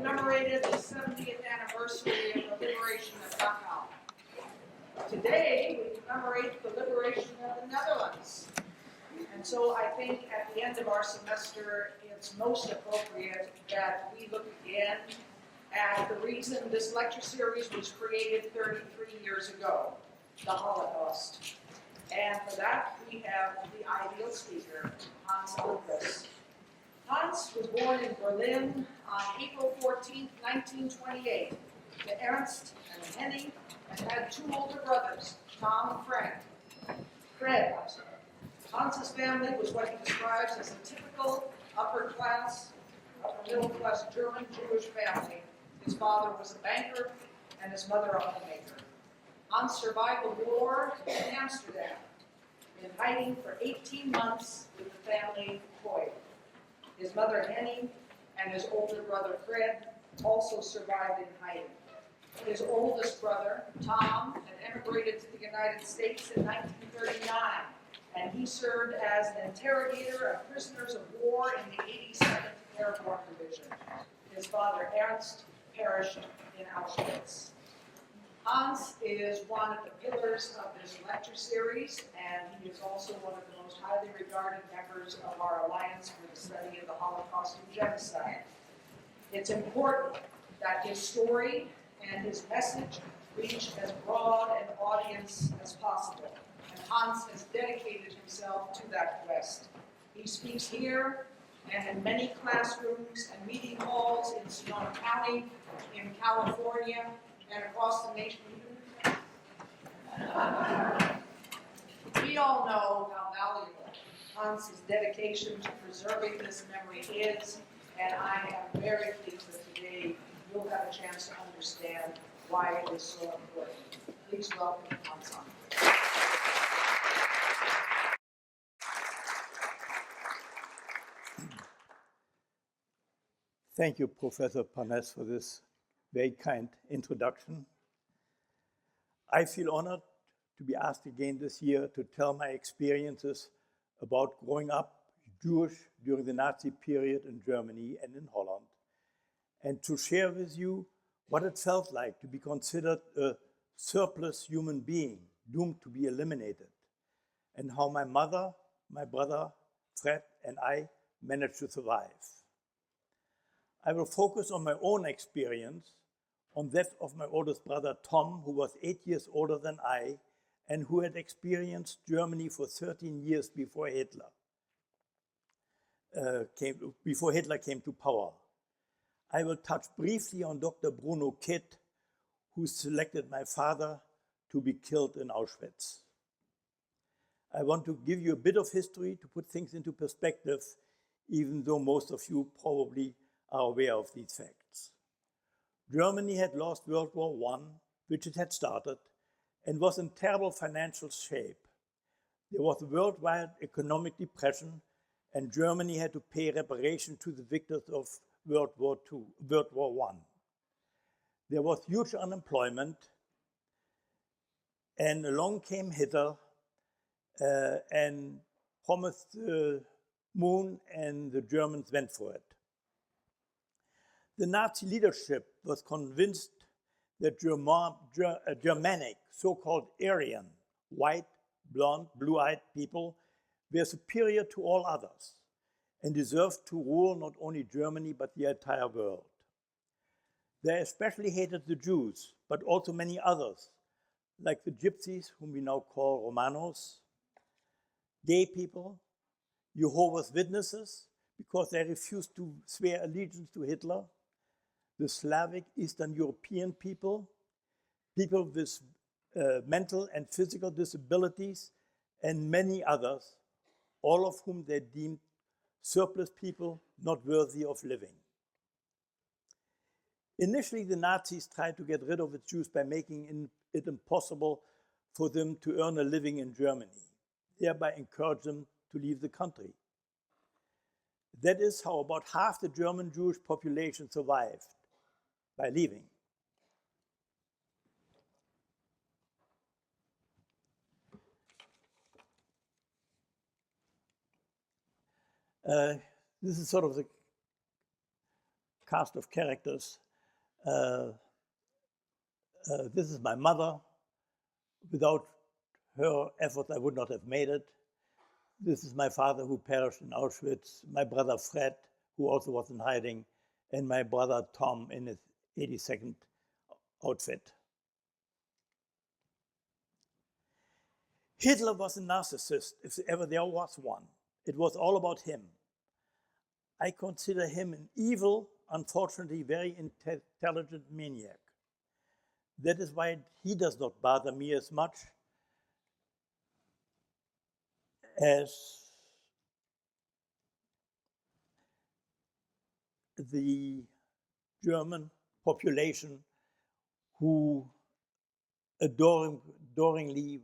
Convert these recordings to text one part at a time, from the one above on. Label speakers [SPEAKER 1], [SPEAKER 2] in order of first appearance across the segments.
[SPEAKER 1] commemorated the 70th anniversary of the liberation of Dachau. Today, we commemorate the liberation of the Netherlands. And so I think at the end of our semester, it's most appropriate that we look again at the reason this lecture series was created 33 years ago, the Holocaust. And for that, we have the ideal speaker, Hans Angress. Hans was born in Berlin on April 14, 1928, to Ernst and Henny, and had two older brothers, Tom and Fred. Hans's family was what he describes as a typical upper middle class German Jewish family. His father was a banker and his mother a homemaker. Hans survived the war in Amsterdam, in hiding for 18 months with the family Hoy. His mother Henny and his older brother Fred also survived in hiding. His oldest brother, Tom, had emigrated to the United States in 1939, and he served as an interrogator of prisoners of war in the 87th Airborne Division. His father, Ernst, perished in Auschwitz. Hans is one of the pillars of this lecture series, and he is also one of the most highly regarded members of our Alliance for the Study of the Holocaust and Genocide. It's important that his story and his message reach as broad an audience as possible, and Hans has dedicated himself to that quest. He speaks here and in many classrooms and meeting halls in Sonoma County, in California, and across the nation. We all know how valuable Hans's dedication to preserving this memory is, and I am very pleased that today you'll have a chance to understand why it is so important. Please welcome Hans.
[SPEAKER 2] Thank you, Professor Parnes, for this very kind introduction. I feel honored to be asked again this year to tell my experiences about growing up Jewish during the Nazi period in Germany and in Holland, and to share with you what it felt like to be considered a surplus human being, doomed to be eliminated, and how my mother, my brother, Fred, and I managed to survive. I will focus on my own experience, on that of my oldest brother Tom, who was 8 years older than I, and who had experienced Germany for 13 years before Hitler came to power. I will touch briefly on Dr. Bruno Kitt, who selected my father to be killed in Auschwitz. I want to give you a bit of history to put things into perspective, even though most of you probably are aware of these facts. Germany had lost World War I, which it had started, and was in terrible financial shape. There was a worldwide economic depression, and Germany had to pay reparation to the victors of World War I. There was huge unemployment, and along came Hitler and promised the moon, and the Germans went for it. The Nazi leadership was convinced that Germanic, so-called Aryan, white, blonde, blue-eyed people were superior to all others and deserved to rule not only Germany but the entire world. They especially hated the Jews, but also many others, like the Gypsies, whom we now call Romanos, gay people, Jehovah's Witnesses, because they refused to swear allegiance to Hitler, the Slavic Eastern European people, people with mental and physical disabilities, and many others, all of whom they deemed surplus people not worthy of living. Initially, the Nazis tried to get rid of the Jews by making it impossible for them to earn a living in Germany, thereby encourage them to leave the country. That is how about half the German Jewish population survived, by leaving. This is sort of the cast of characters. This is my mother. Without her efforts, I would not have made it. This is my father who perished in Auschwitz, my brother Fred, who also was in hiding, and my brother Tom in his 82nd outfit. Hitler was a narcissist, if ever there was one. It was all about him. I consider him an evil, unfortunately very intelligent maniac. That is why he does not bother me as much as the German population who adoringly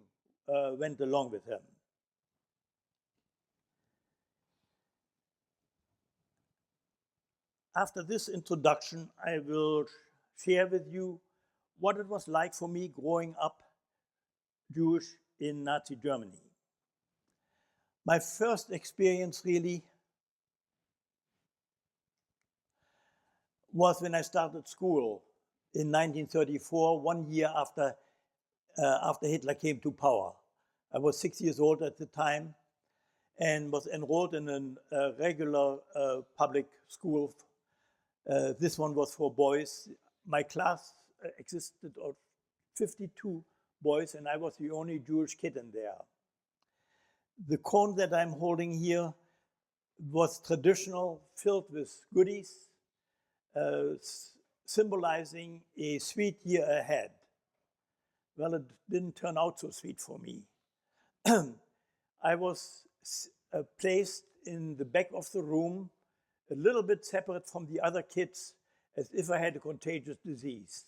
[SPEAKER 2] went along with him. After this introduction, I will share with you what it was like for me growing up Jewish in Nazi Germany. My first experience really was when I started school in 1934, 1 year after Hitler came to power. I was 6 years old at the time and was enrolled in a regular public school. This one was for boys. My class existed of 52 boys, and I was the only Jewish kid in there. The cone that I'm holding here was traditional, filled with goodies, symbolizing a sweet year ahead. Well, it didn't turn out so sweet for me. I was placed in the back of the room, a little bit separate from the other kids, as if I had a contagious disease.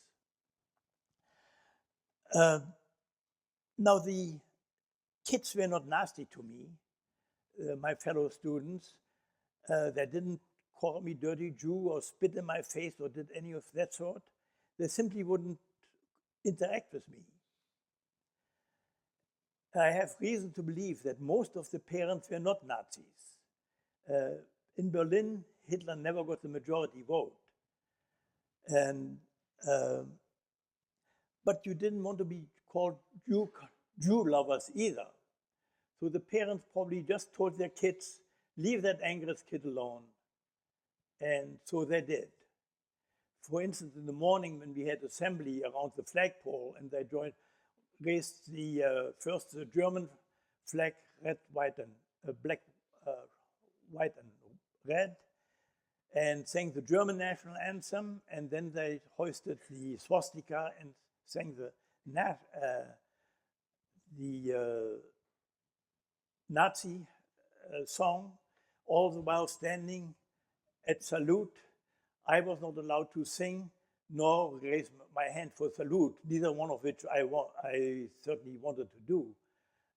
[SPEAKER 2] Now, the kids were not nasty to me, my fellow students. They didn't call me dirty Jew or spit in my face or did any of that sort. They simply wouldn't interact with me. I have reason to believe that most of the parents were not Nazis. In Berlin, Hitler never got the majority vote. But you didn't want to be called Jew lovers either. So the parents probably just told their kids, leave that Angress kid alone. And so they did. For instance, in the morning when we had assembly around the flagpole and they raised the first the German flag, red, white, and black, white, and red, and sang the German national anthem, and then they hoisted the swastika and sang the Nazi song, all the while standing at salute. I was not allowed to sing nor raise my hand for salute, neither one of which I certainly wanted to do,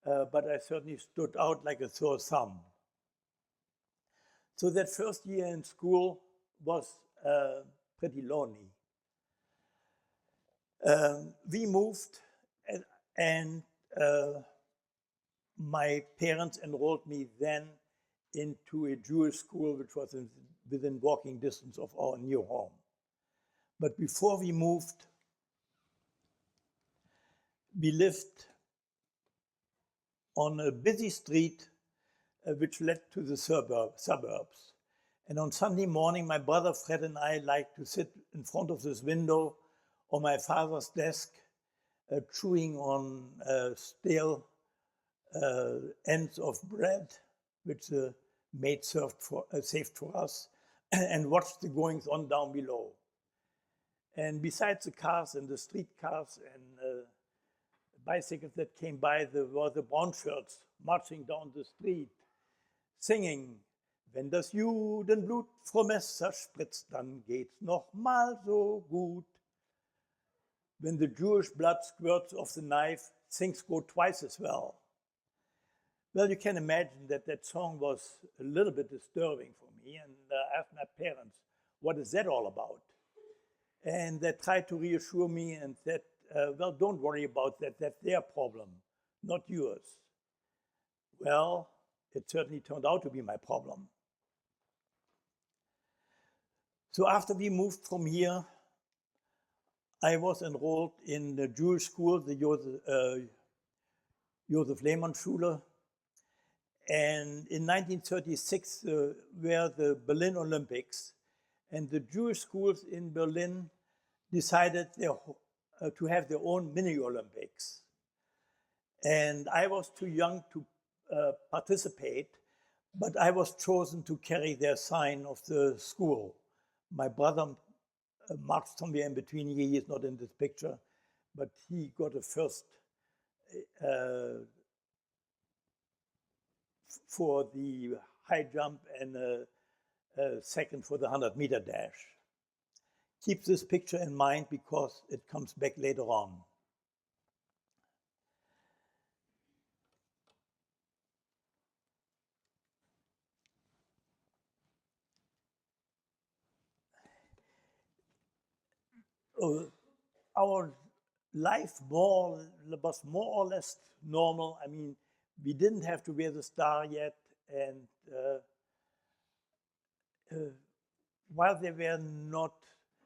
[SPEAKER 2] but I certainly stood out like a sore thumb. So that first year in school was pretty lonely. We moved, and my parents enrolled me then into a Jewish school which was within walking distance of our new home. But before we moved, we lived on a busy street which led to the suburbs. And on Sunday morning, my brother Fred and I liked to sit in front of this window on my father's desk, chewing on stale ends of bread, which the maid saved for us, and watched the goings on down below. And besides the cars and the street cars and bicycles that came by, there were the brown shirts marching down the street, singing, wenn das Judenblut vom Messer spritzt, dann geht's noch mal so gut. When the Jewish blood squirts off the knife, things go twice as well. Well, you can imagine that that song was a little bit disturbing for me, and I asked my parents, what is that all about? And they tried to reassure me and said, well, don't worry about that, that's their problem, not yours. Well, it certainly turned out to be my problem. So after we moved from here, I was enrolled in the Jewish school, the Josef Lehmann Schule. And in 1936 were the Berlin Olympics. And the Jewish schools in Berlin decided to have their own mini Olympics. And I was too young to participate, but I was chosen to carry their sign of the school. My brother marched somewhere in between here. He is not in this picture, but he got a first for the high jump and a second for the 100-meter dash. Keep this picture in mind because it comes back later on. Our life was more or less normal. I mean, we didn't have to wear the star yet, and while they were not,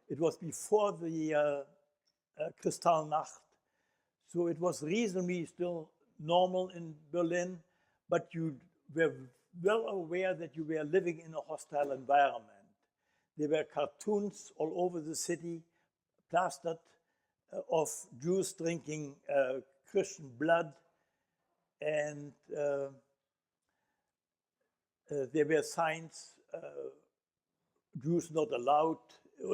[SPEAKER 2] it was before the Kristallnacht, so it was reasonably still normal in Berlin, but you were well aware that you were living in a hostile environment. There were cartoons all over the city, plastered of Jews drinking Christian blood, and there were signs, Jews not allowed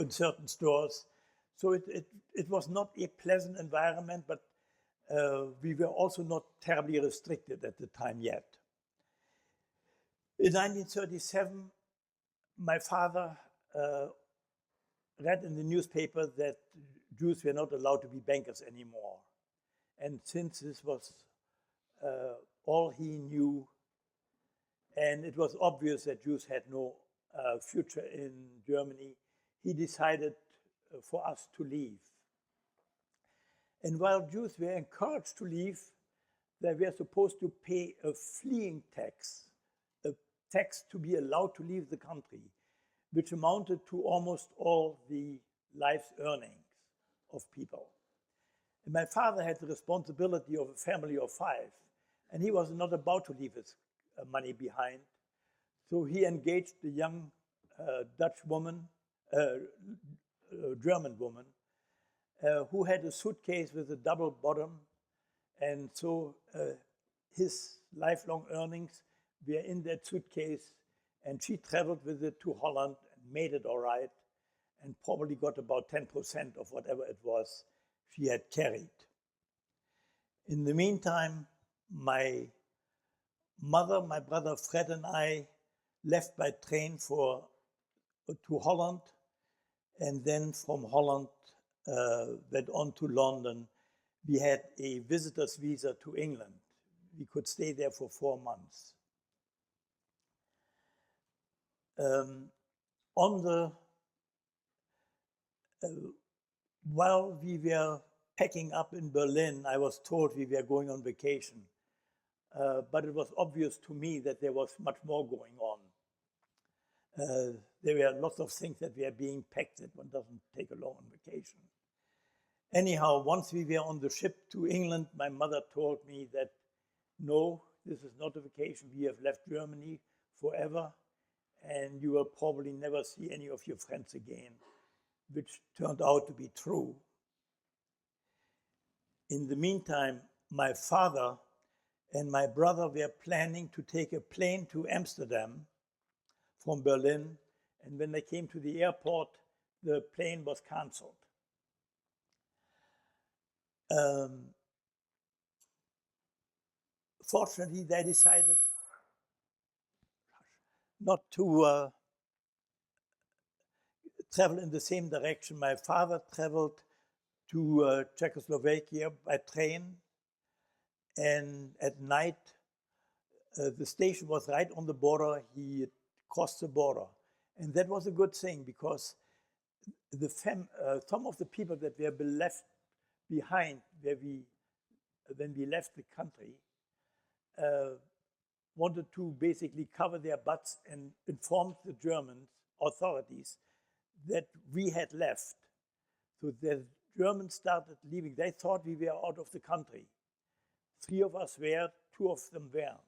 [SPEAKER 2] in certain stores. So it was not a pleasant environment, but we were also not terribly restricted at the time yet. In 1937, my father read in the newspaper that Jews were not allowed to be bankers anymore. And since this was all he knew, and it was obvious that Jews had no future in Germany, he decided for us to leave. And while Jews were encouraged to leave, they were supposed to pay a fleeing tax, a tax to be allowed to leave the country, which amounted to almost all the life's earnings of people. And my father had the responsibility of a family of 5, and he was not about to leave his money behind. So he engaged a young German woman, who had a suitcase with a double bottom, and so his lifelong earnings were in that suitcase, and she traveled with it to Holland and made it all right, and probably got about 10% of whatever it was she had carried. In the meantime, my mother, my brother Fred, and I left by train to Holland, and then from Holland went on to London. We had a visitor's visa to England. We could stay there for 4 months. While we were packing up in Berlin, I was told we were going on vacation. But it was obvious to me that there was much more going on. There were lots of things that were being packed that one doesn't take along on vacation. Anyhow, once we were on the ship to England, my mother told me that, no, this is not a vacation. We have left Germany forever, and you will probably never see any of your friends again, which turned out to be true. In the meantime, my father and my brother were planning to take a plane to Amsterdam from Berlin, and when they came to the airport, the plane was canceled. Fortunately, they decided not to travel in the same direction. My father traveled to Czechoslovakia by train, and at night, the station was right on the border. He crossed the border, and that was a good thing because some of the people that were left behind when we left the country wanted to basically cover their butts and inform the German authorities that we had left. So the Germans started leaving. They thought we were out of the country. 3 of us were, 2 of them weren't.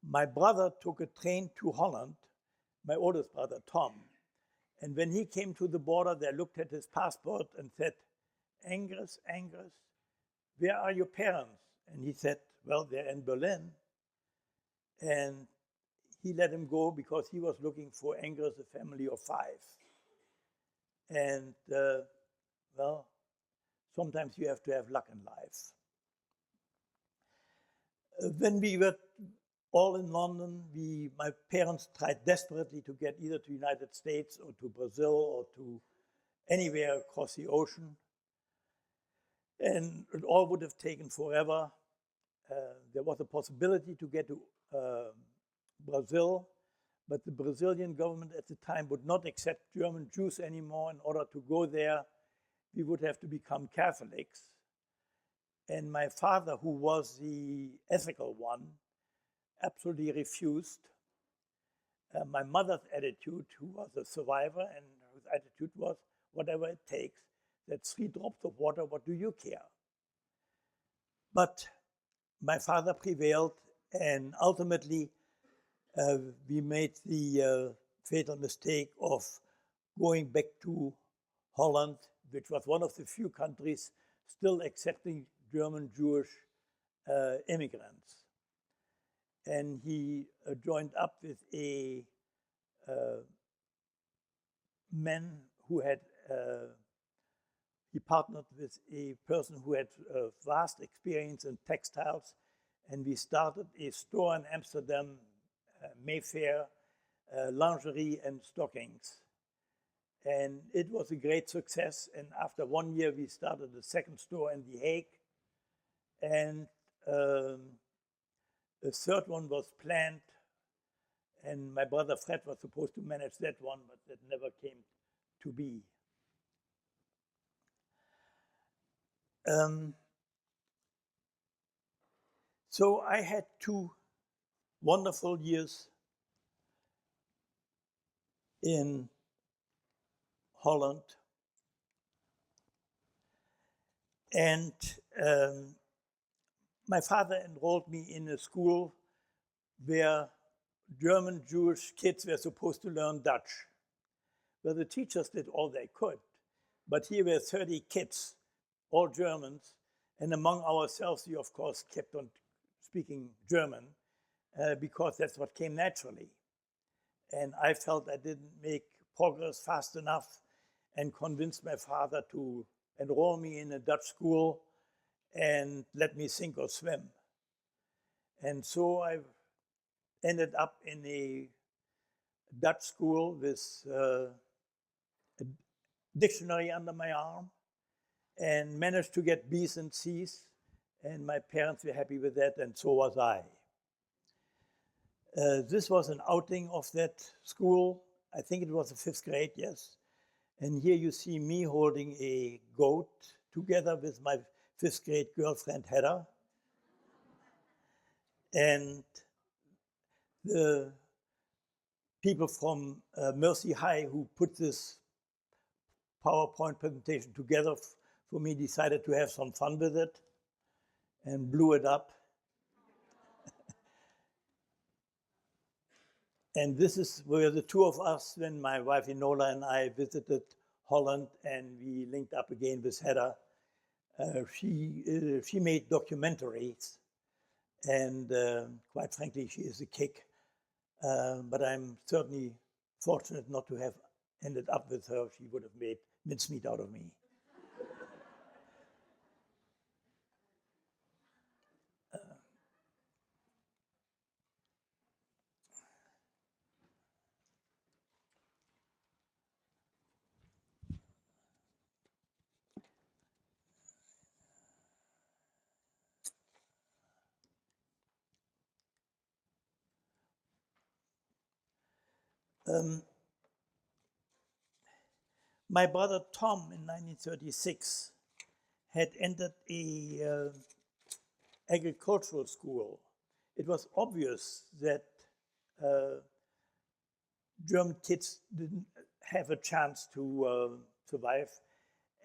[SPEAKER 2] My brother took a train to Holland, my oldest brother, Tom. And when he came to the border, they looked at his passport and said, Angress, Angress, where are your parents? And he said, well, they're in Berlin. And he let him go because he was looking for Angress, a family of 5. And, well, sometimes you have to have luck in life. When we were all in London, my parents tried desperately to get either to the United States or to Brazil or to anywhere across the ocean. And it all would have taken forever. There was a possibility to get to Brazil, but the Brazilian government at the time would not accept German Jews anymore. In order to go there, we would have to become Catholics. And my father, who was the ethical one, absolutely refused. My mother's attitude, who was a survivor, and whose attitude was, whatever it takes, that's 3 drops of water, what do you care? But my father prevailed, and ultimately we made the fatal mistake of going back to Holland, which was one of the few countries still accepting German Jewish immigrants. And he joined up with a man who had, he partnered with a person who had vast experience in textiles, and we started a store in Amsterdam, Mayfair, lingerie and stockings. And it was a great success, and after 1 year we started a second store in The Hague, and a third one was planned, and my brother Fred was supposed to manage that one, but that never came to be. So I had 2 wonderful years in Holland, and my father enrolled me in a school where German Jewish kids were supposed to learn Dutch. Well, the teachers did all they could, but here were 30 kids, all Germans, and among ourselves we of course kept on speaking German because that's what came naturally. And I felt I didn't make progress fast enough and convinced my father to enroll me in a Dutch school and let me sink or swim. And so I ended up in a Dutch school with a dictionary under my arm and managed to get B's and C's, and my parents were happy with that, and so was I. This was an outing of that school. I think it was the 5th grade, yes. And here you see me holding a goat together with my 5th grade girlfriend, Hedda. And the people from Mercy High who put this PowerPoint presentation together for me decided to have some fun with it and blew it up. And this is where the 2 of us, when my wife Enola and I visited Holland, and we linked up again with Hedda. She made documentaries, and quite frankly, she is a kick. But I'm certainly fortunate not to have ended up with her. She would have made mincemeat out of me. My brother Tom in 1936 had entered a agricultural school. It was obvious that German kids have a chance to survive.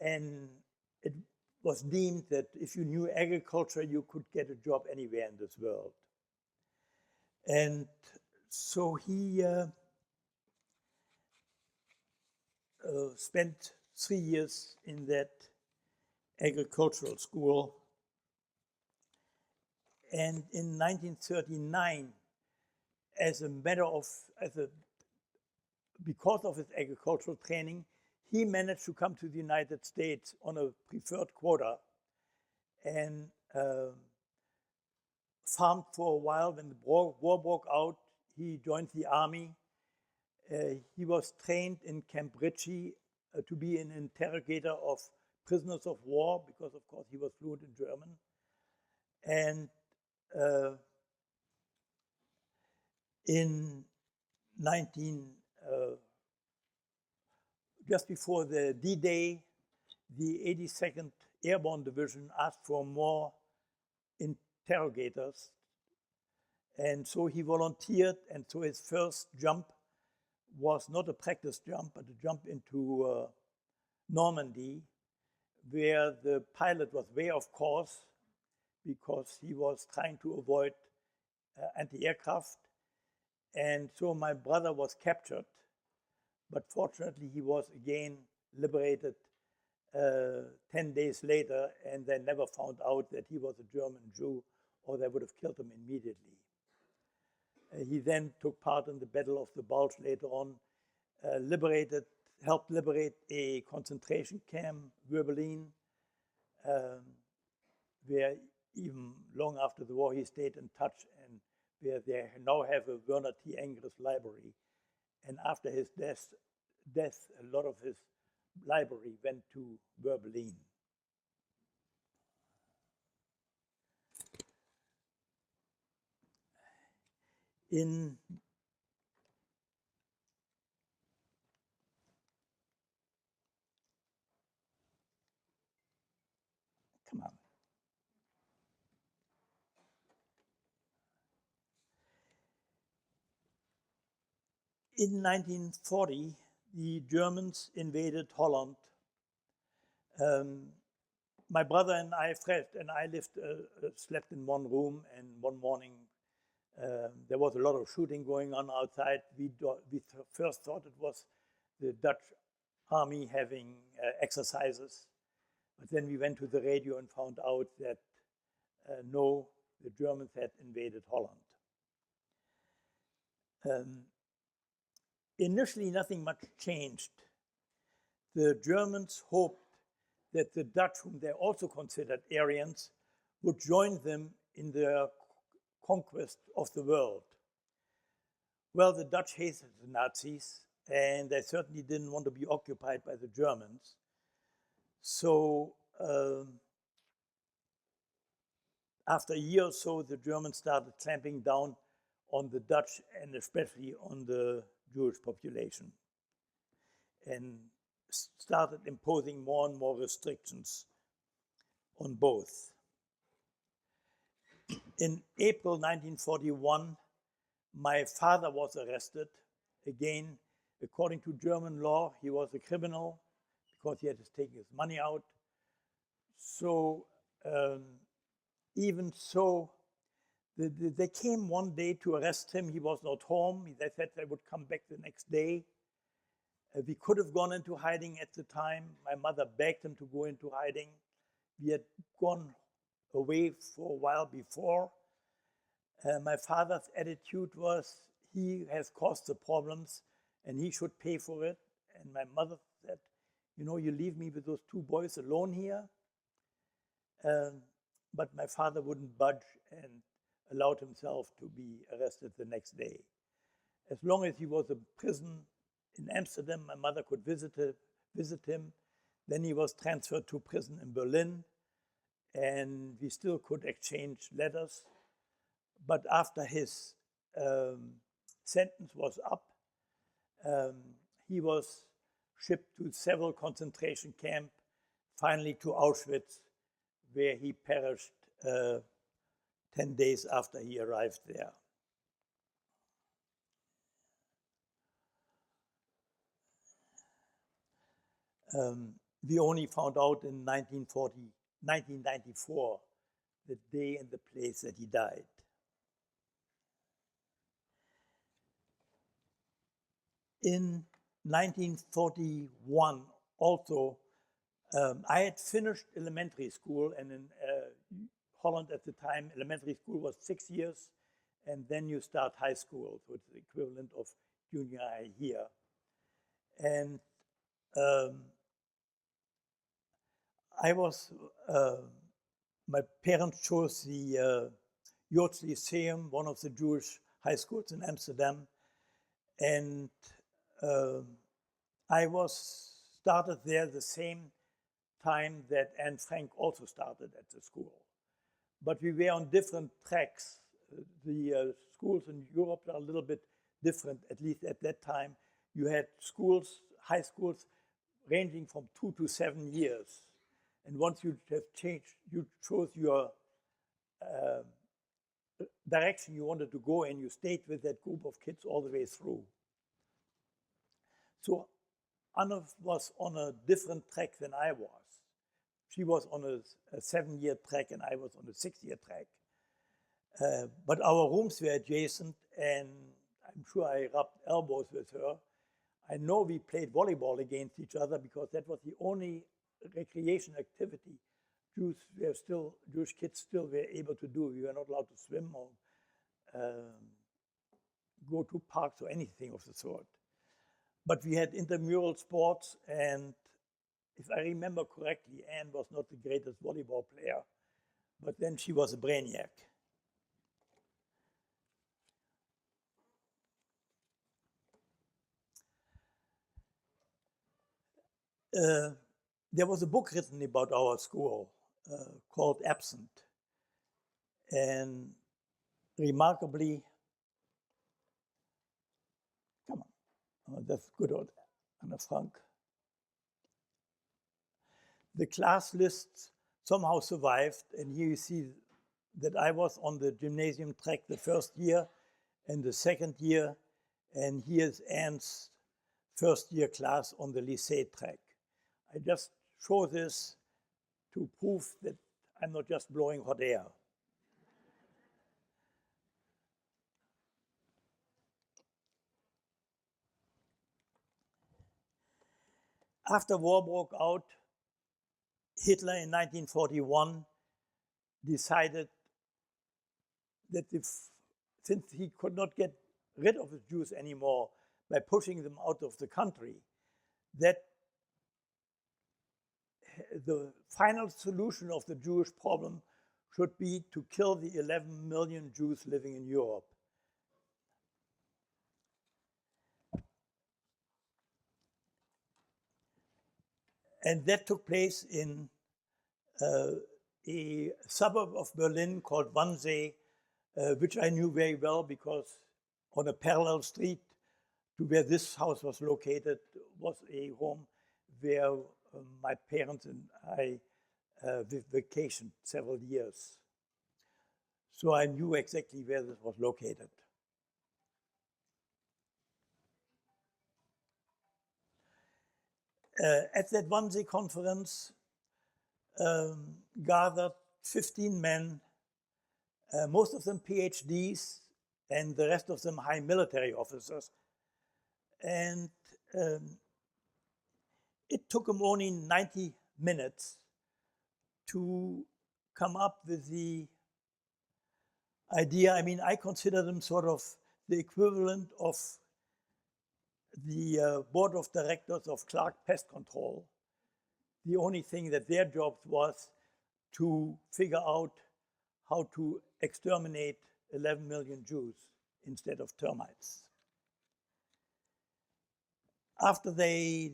[SPEAKER 2] And it was deemed that if you knew agriculture, you could get a job anywhere in this world. And so he spent 3 years in that agricultural school. And in 1939, because of his agricultural training, he managed to come to the United States on a preferred quota and farmed for a while. When the war broke out, he joined the army. He was trained in Camp Ritchie to be an interrogator of prisoners of war, because of course he was fluent in German. And in just before the D-Day, the 82nd Airborne Division asked for more interrogators. And so he volunteered, and so his first jump was not a practice jump, but a jump into Normandy, where the pilot was way off course because he was trying to avoid anti-aircraft. And so my brother was captured, but fortunately he was again liberated 10 days later, and they never found out that he was a German Jew, or they would have killed him immediately. He then took part in the Battle of the Bulge later on, helped liberate a concentration camp, Werberlin, where even long after the war he stayed in touch, and where they now have a Werner T. Angress library. And after his death, a lot of his library went to Werberlin. Come on. In 1940, the Germans invaded Holland. My brother and I, Fred, and I slept in one room, and one morning there was a lot of shooting going on outside. We first thought it was the Dutch army having exercises, but then we went to the radio and found out that no, the Germans had invaded Holland. Initially, nothing much changed. The Germans hoped that the Dutch, whom they also considered Aryans, would join them in their conquest of the world. Well, the Dutch hated the Nazis, and they certainly didn't want to be occupied by the Germans. So after a year or so, the Germans started clamping down on the Dutch, and especially on the Jewish population, and started imposing more and more restrictions on both. In April 1941, my father was arrested. Again, according to German law, he was a criminal because he had to take his money out. So even so, they came one day to arrest him. He was not home. They said they would come back the next day. We could have gone into hiding at the time. My mother begged him to go into hiding. We had gone away for a while before. My father's attitude was he has caused the problems and he should pay for it. And my mother said, you know, you leave me with those two boys alone here. But my father wouldn't budge and allowed himself to be arrested the next day. As long as he was in prison in Amsterdam, my mother could visit him. Then he was transferred to prison in Berlin, and we still could exchange letters. But after his sentence was up, he was shipped to several concentration camps, finally to Auschwitz, where he perished 10 days after he arrived there. We only found out in 1994, the day and the place that he died. In 1941, also, I had finished elementary school, and in Holland at the time, elementary school was 6 years, and then you start high school, so it's the equivalent of junior high here. And my parents chose the Jood's Lyceum, one of the Jewish high schools in Amsterdam, and I was started there the same time that Anne Frank also started at the school. But we were on different tracks. The schools in Europe are a little bit different, at least at that time. You had schools, high schools, ranging from 2 to 7 years. And once you have changed, you chose your direction you wanted to go in, you stayed with that group of kids all the way through. So Anna was on a different track than I was. She was on a 7-year track and I was on a 6-year track. But our rooms were adjacent, and I'm sure I rubbed elbows with her. I know we played volleyball against each other because that was the only recreation activity Jewish kids still were able to do. We were not allowed to swim or go to parks or anything of the sort. But we had intramural sports, and if I remember correctly, Anne was not the greatest volleyball player, but then she was a brainiac. There was a book written about our school called Absent. And remarkably, come on, oh, that's good old Anna Frank. The class list somehow survived, and here you see that I was on the gymnasium track the first year and the second year, and here's Anne's first year class on the lycée track. I just show this to prove that I'm not just blowing hot air. After war broke out, Hitler in 1941 decided that since he could not get rid of the Jews anymore by pushing them out of the country, that the final solution of the Jewish problem should be to kill the 11 million Jews living in Europe. And that took place in a suburb of Berlin called Wannsee, which I knew very well because on a parallel street to where this house was located was a home where my parents and I vacationed several years. So I knew exactly where this was located. At that Wannsee conference, gathered 15 men, most of them PhDs, and the rest of them high military officers. And it took them only 90 minutes to come up with the idea. I mean, I consider them sort of the equivalent of the board of directors of Clark Pest Control. The only thing that their job was to figure out how to exterminate 11 million Jews instead of termites. After they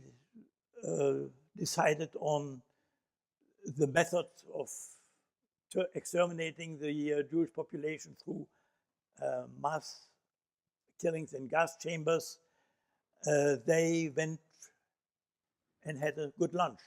[SPEAKER 2] decided on the method of exterminating the Jewish population through mass killings in gas chambers, they went and had a good lunch.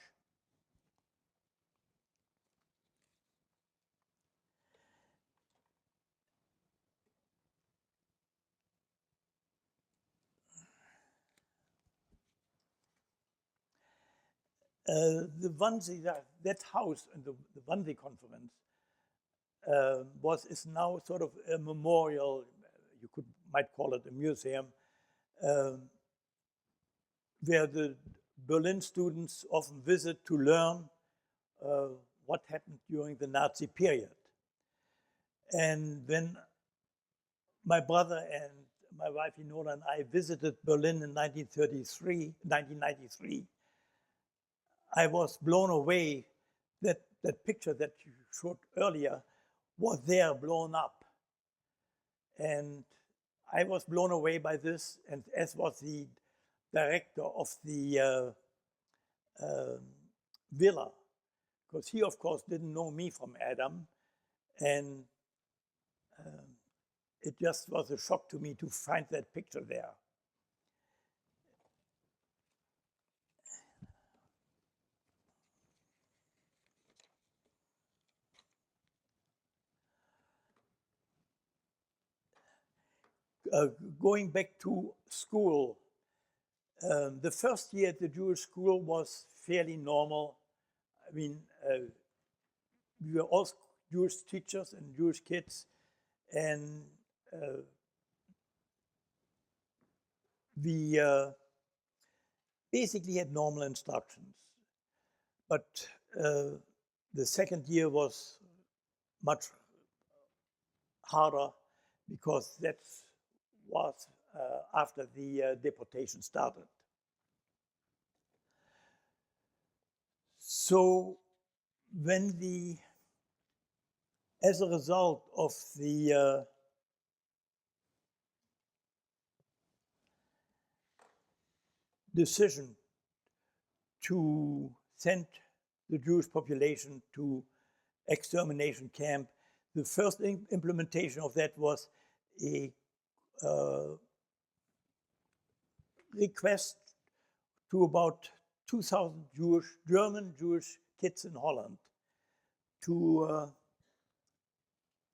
[SPEAKER 2] The Wannsee, that house in the Wannsee conference is now sort of a memorial, you might call it a museum, where the Berlin students often visit to learn what happened during the Nazi period. And when my brother and my wife Inola and I visited Berlin in 1993, I was blown away that that picture that you showed earlier was there blown up. And I was blown away by this, and as was the director of the villa, because he, of course, didn't know me from Adam, and it just was a shock to me to find that picture there. Going back to school, the first year at the Jewish school was fairly normal. I mean, we were all Jewish teachers and Jewish kids, and we basically had normal instructions. But the second year was much harder because that was after the deportation started. So when as a result of the decision to send the Jewish population to extermination camp, the first implementation of that was a request to about 2,000 German Jewish kids in Holland to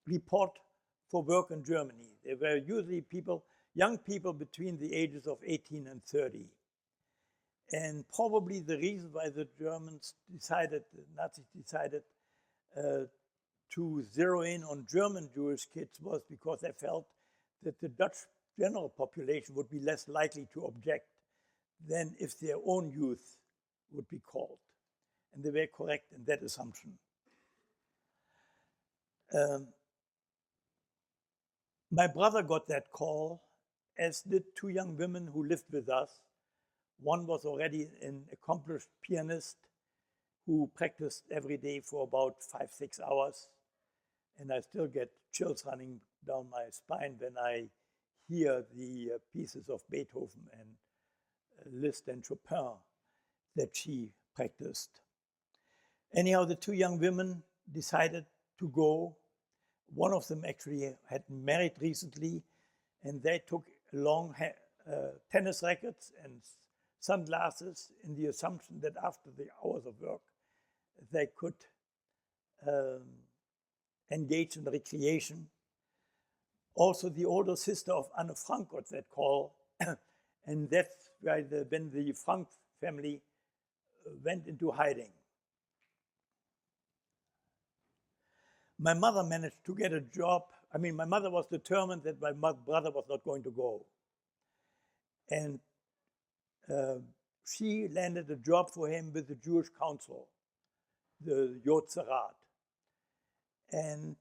[SPEAKER 2] report for work in Germany. They were usually young people between the ages of 18 and 30. And probably the reason why the Nazis decided to zero in on German Jewish kids was because they felt that the Dutch general population would be less likely to object than if their own youth would be called. And they were correct in that assumption. My brother got that call, as did two young women who lived with us. One was already an accomplished pianist who practiced every day for about 5-6 hours. And I still get chills running down my spine when I hear the pieces of Beethoven and Liszt and Chopin that she practiced. Anyhow, the two young women decided to go. One of them actually had married recently, and they took along tennis rackets and sunglasses in the assumption that after the hours of work, they could engage in recreation. Also, the older sister of Anne Frank got that call, and that's why when the Frank family went into hiding. My mother managed to get a job. I mean, my mother was determined that my brother was not going to go. And she landed a job for him with the Jewish Council, the Yotzerat. And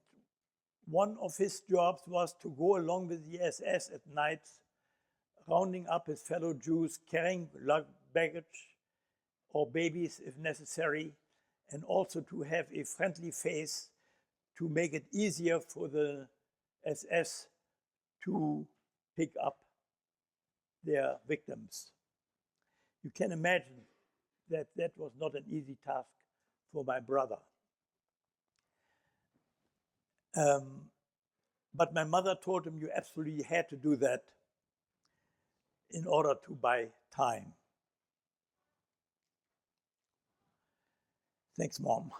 [SPEAKER 2] one of his jobs was to go along with the SS at night, rounding up his fellow Jews, carrying baggage or babies if necessary, and also to have a friendly face to make it easier for the SS to pick up their victims. You can imagine that that was not an easy task for my brother. But my mother told him you absolutely had to do that in order to buy time. Thanks, Mom.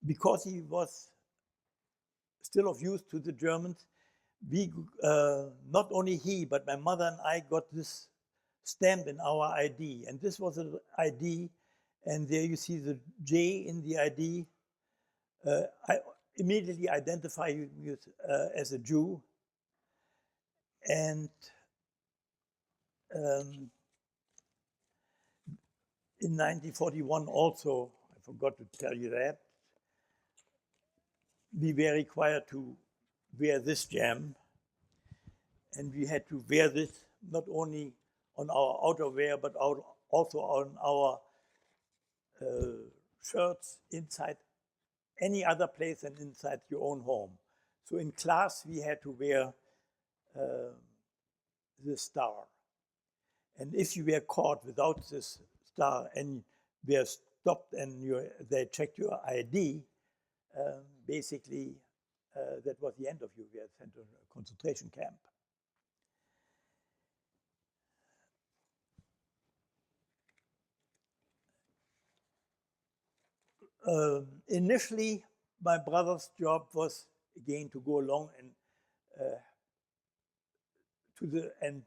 [SPEAKER 2] Because he was still of use to the Germans, we, not only he, but my mother and I got this stamp in our ID. And this was an ID, and there you see the J in the ID. I immediately identify you as a Jew. And in 1941 also, I forgot to tell you that, we were required to wear this jam, and we had to wear this not only on our outerwear, but also on our shirts inside any other place than inside your own home. So in class, we had to wear the star. And if you were caught without this star and were stopped and they checked your ID, basically that was the end of you. We were sent to a concentration camp. Initially, my brother's job was again to go along and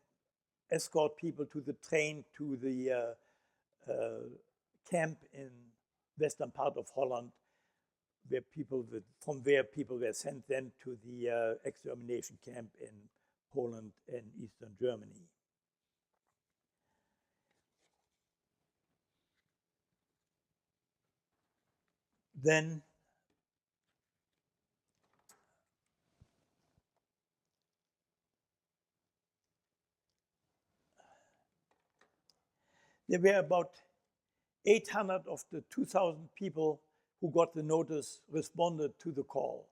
[SPEAKER 2] escort people to the train to the camp in western part of Holland, from where people were sent then to the extermination camp in Poland and Eastern Germany. Then there were about 800 of the 2,000 people who got the notice responded to the call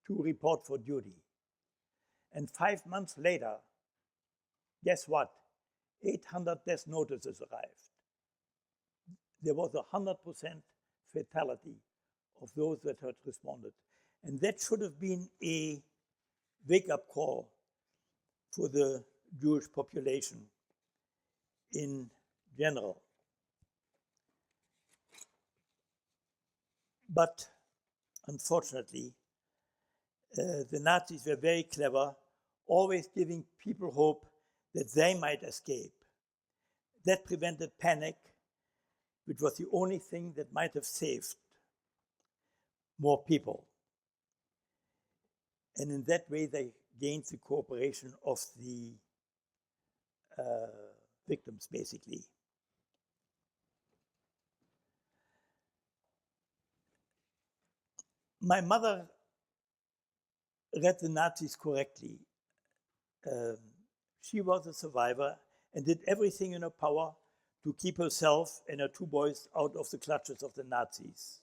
[SPEAKER 2] to report for duty. And 5 months later, guess what? 800 death notices arrived. There was 100% fatality of those that had responded. And that should have been a wake-up call for the Jewish population in general. But unfortunately, the Nazis were very clever, always giving people hope that they might escape. That prevented panic, which was the only thing that might have saved more people. And in that way, they gained the cooperation of the victims, basically. My mother read the Nazis correctly. She was a survivor and did everything in her power to keep herself and her two boys out of the clutches of the Nazis.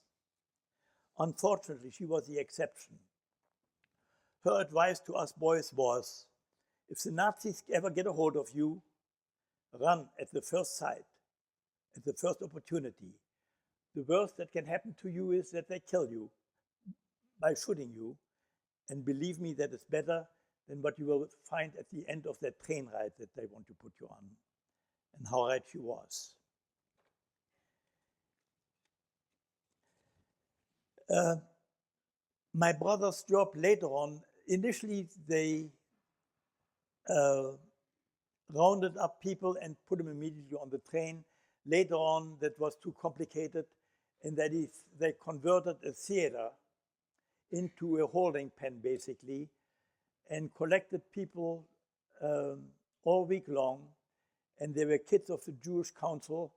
[SPEAKER 2] Unfortunately, she was the exception. Her advice to us boys was, if the Nazis ever get a hold of you, run at the first sight, at the first opportunity. The worst that can happen to you is that they kill you by shooting you, and believe me, that is better than what you will find at the end of that train ride that they want to put you on. And how right she was. My brother's job later on, initially they rounded up people and put them immediately on the train. Later on, that was too complicated, and that is, they converted a theater into a holding pen, basically, and collected people all week long. And there were kids of the Jewish Council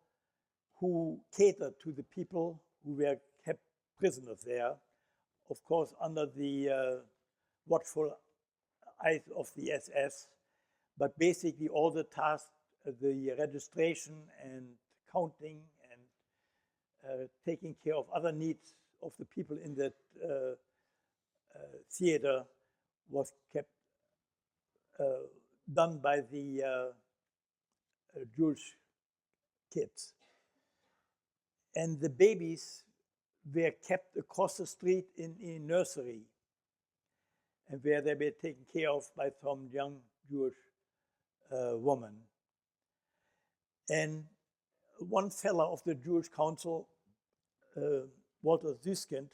[SPEAKER 2] who catered to the people who were kept prisoners there, of course, under the watchful eyes of the SS, but basically all the tasks, the registration and counting and taking care of other needs of the people in that theater was kept done by the Jewish kids. And the babies were kept across the street in a nursery, and where they were taken care of by some young Jewish woman. And one fellow of the Jewish Council, Walter Süskind,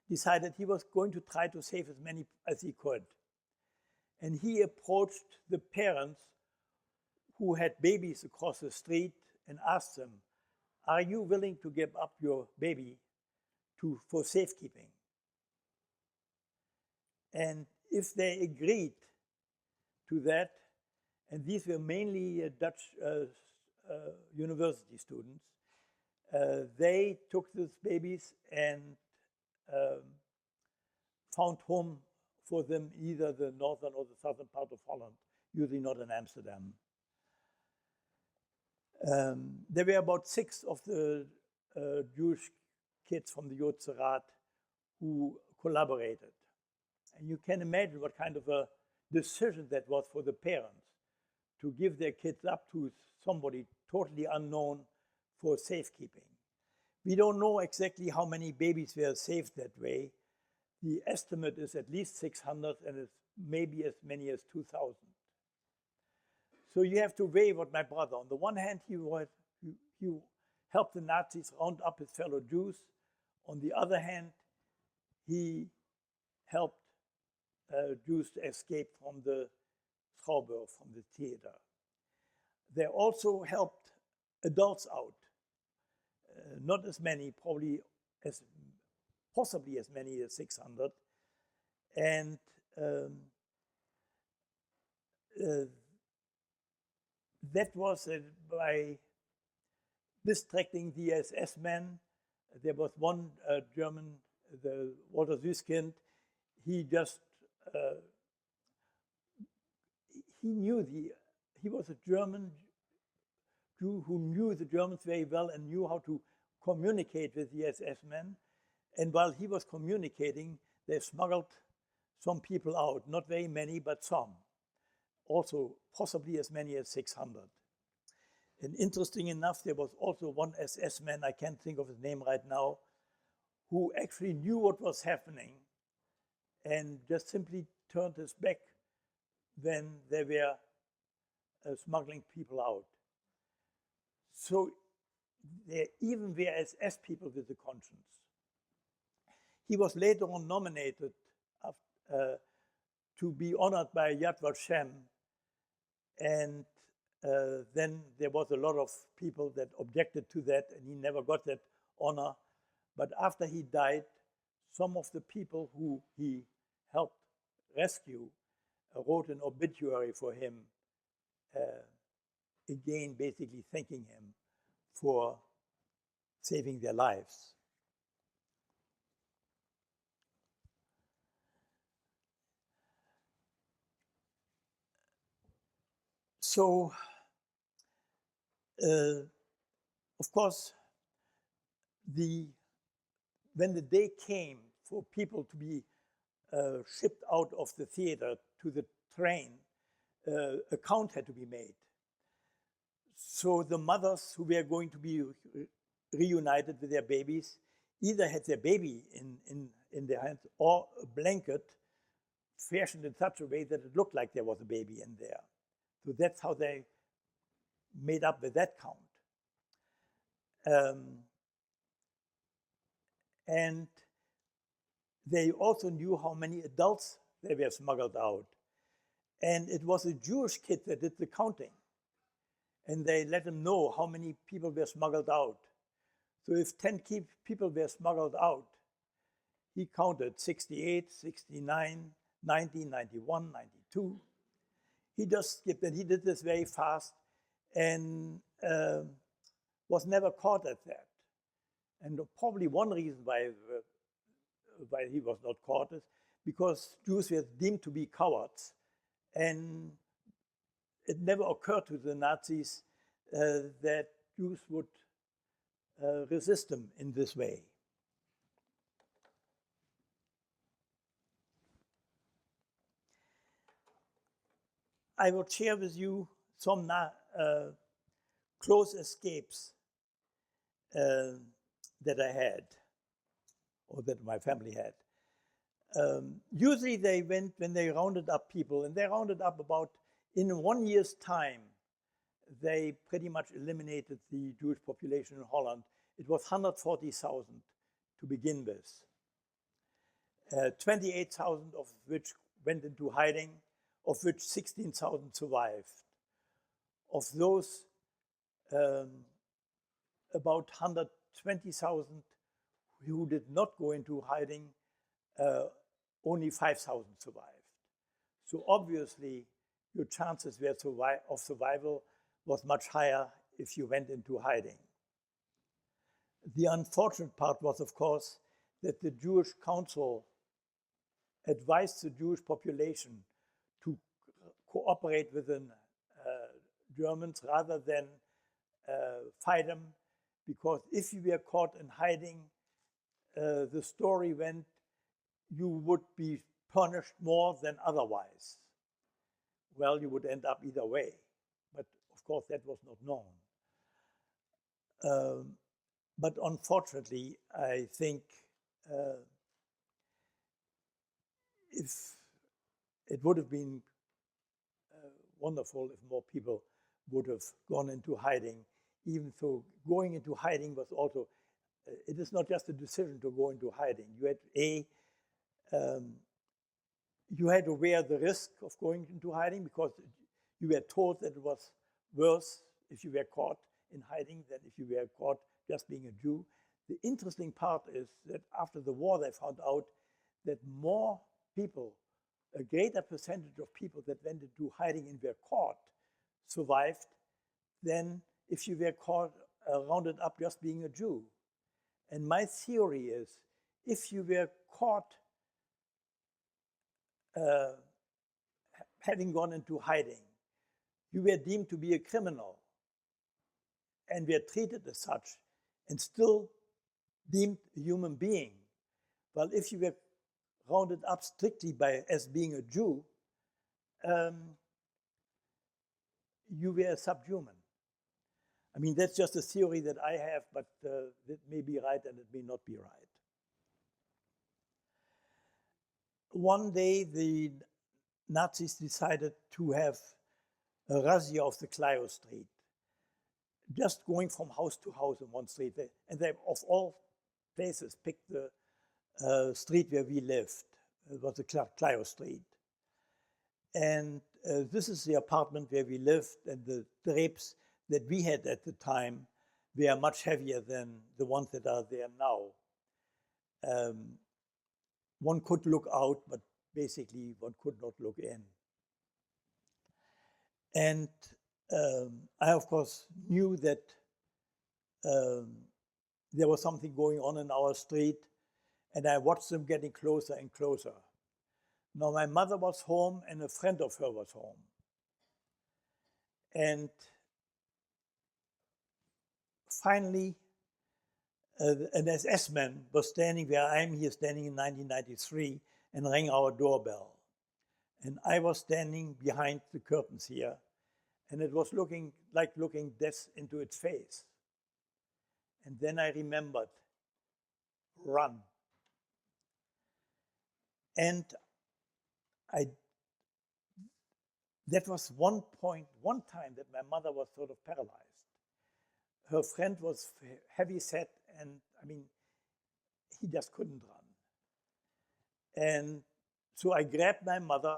[SPEAKER 2] decided he was going to try to save as many as he could. And he approached the parents who had babies across the street and asked them, are you willing to give up your baby for safekeeping? And if they agreed to that, and these were mainly Dutch university students, they took these babies and found home for them either the northern or the southern part of Holland, usually not in Amsterdam. There were about 6 of the Jewish kids from the Joodse Raad who collaborated. And you can imagine what kind of a decision that was for the parents to give their kids up to somebody totally unknown for safekeeping. We don't know exactly how many babies were saved that way. The estimate is at least 600 and it's maybe as many as 2,000. So you have to weigh what my brother, on the one hand, he helped the Nazis round up his fellow Jews. On the other hand, he helped Jews to escape from the Schouwburg, from the theater. They also helped adults out. Not as many, possibly as many as 600. And that was by distracting the SS men. There was one German, the Walter Süskind. He just he was a German Jew who knew the Germans very well and knew how to communicate with the SS men. And while he was communicating, they smuggled some people out, not very many, but some. Also, possibly as many as 600. And interesting enough, there was also one SS man, I can't think of his name right now, who actually knew what was happening and just simply turned his back when they were smuggling people out. So there even were SS people with a conscience. He was later on nominated to be honored by Yad Vashem, and then there was a lot of people that objected to that, and he never got that honor. But after he died, some of the people who he helped rescue wrote an obituary for him, again basically thanking him for saving their lives. So, of course, when the day came for people to be shipped out of the theater to the train, a count had to be made. So the mothers who were going to be reunited with their babies either had their baby in their hands or a blanket fashioned in such a way that it looked like there was a baby in there. So that's how they made up with that count. And they also knew how many adults they were smuggled out. And it was a Jewish kid that did the counting. And they let him know how many people were smuggled out. So if 10 people were smuggled out, he counted 68, 69, 90, 91, 92. He just skipped, and he did this very fast and was never caught at that. And probably one reason why he was not caught is because Jews were deemed to be cowards, and it never occurred to the Nazis that Jews would resist them in this way. I will share with you some close escapes that I had, or that my family had. Usually they went when they rounded up people, and they rounded up about, in 1 year's time, they pretty much eliminated the Jewish population in Holland. It was 140,000 to begin with. 28,000 of which went into hiding, of which 16,000 survived. Of those, about 120,000 who did not go into hiding, only 5,000 survived. So obviously, your chances of survival was much higher if you went into hiding. The unfortunate part was, of course, that the Jewish Council advised the Jewish population to cooperate with the Germans rather than fight them, because if you were caught in hiding, the story went, you would be punished more than otherwise. Well, you would end up either way, but of course that was not known. But unfortunately, I think if it would have been wonderful if more people would have gone into hiding, even though going into hiding was also, it is not just a decision to go into hiding. You had to wear the risk of going into hiding because you were told that it was worse if you were caught in hiding than if you were caught just being a Jew. The interesting part is that after the war, they found out that more people, a greater percentage of people that went into hiding and were caught survived than if you were caught, rounded up just being a Jew. And my theory is, if you were caught having gone into hiding, you were deemed to be a criminal and were treated as such and still deemed a human being. Well, if you were rounded up strictly as being a Jew, you were subhuman. I mean, that's just a theory that I have, but it may be right and it may not be right. One day, the Nazis decided to have a razzia of the Clio Street, just going from house to house in one street. And they, of all places, picked the street where we lived. It was the Clio Street. And this is the apartment where we lived, and the drapes that we had at the time were much heavier than the ones that are there now. One could look out, but basically one could not look in. And I, of course, knew that there was something going on in our street, and I watched them getting closer and closer. Now, my mother was home, and a friend of her was home. And finally, an SS man was standing where I'm here, standing in 1993, and rang our doorbell. And I was standing behind the curtains here, and it was looking like looking death into its face. And then I remembered, run. And that was one time that my mother was sort of paralyzed. Her friend was heavy set, and I mean, he just couldn't run. And so I grabbed my mother,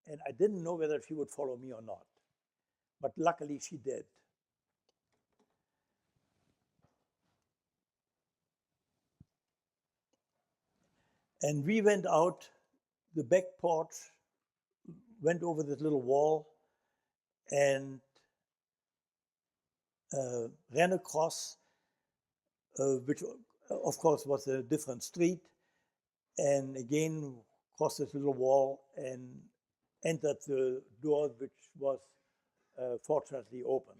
[SPEAKER 2] and I didn't know whether she would follow me or not. But luckily she did. And we went out the back porch, went over this little wall, and ran across, which of course was a different street, and again crossed this little wall and entered the door, which was fortunately open.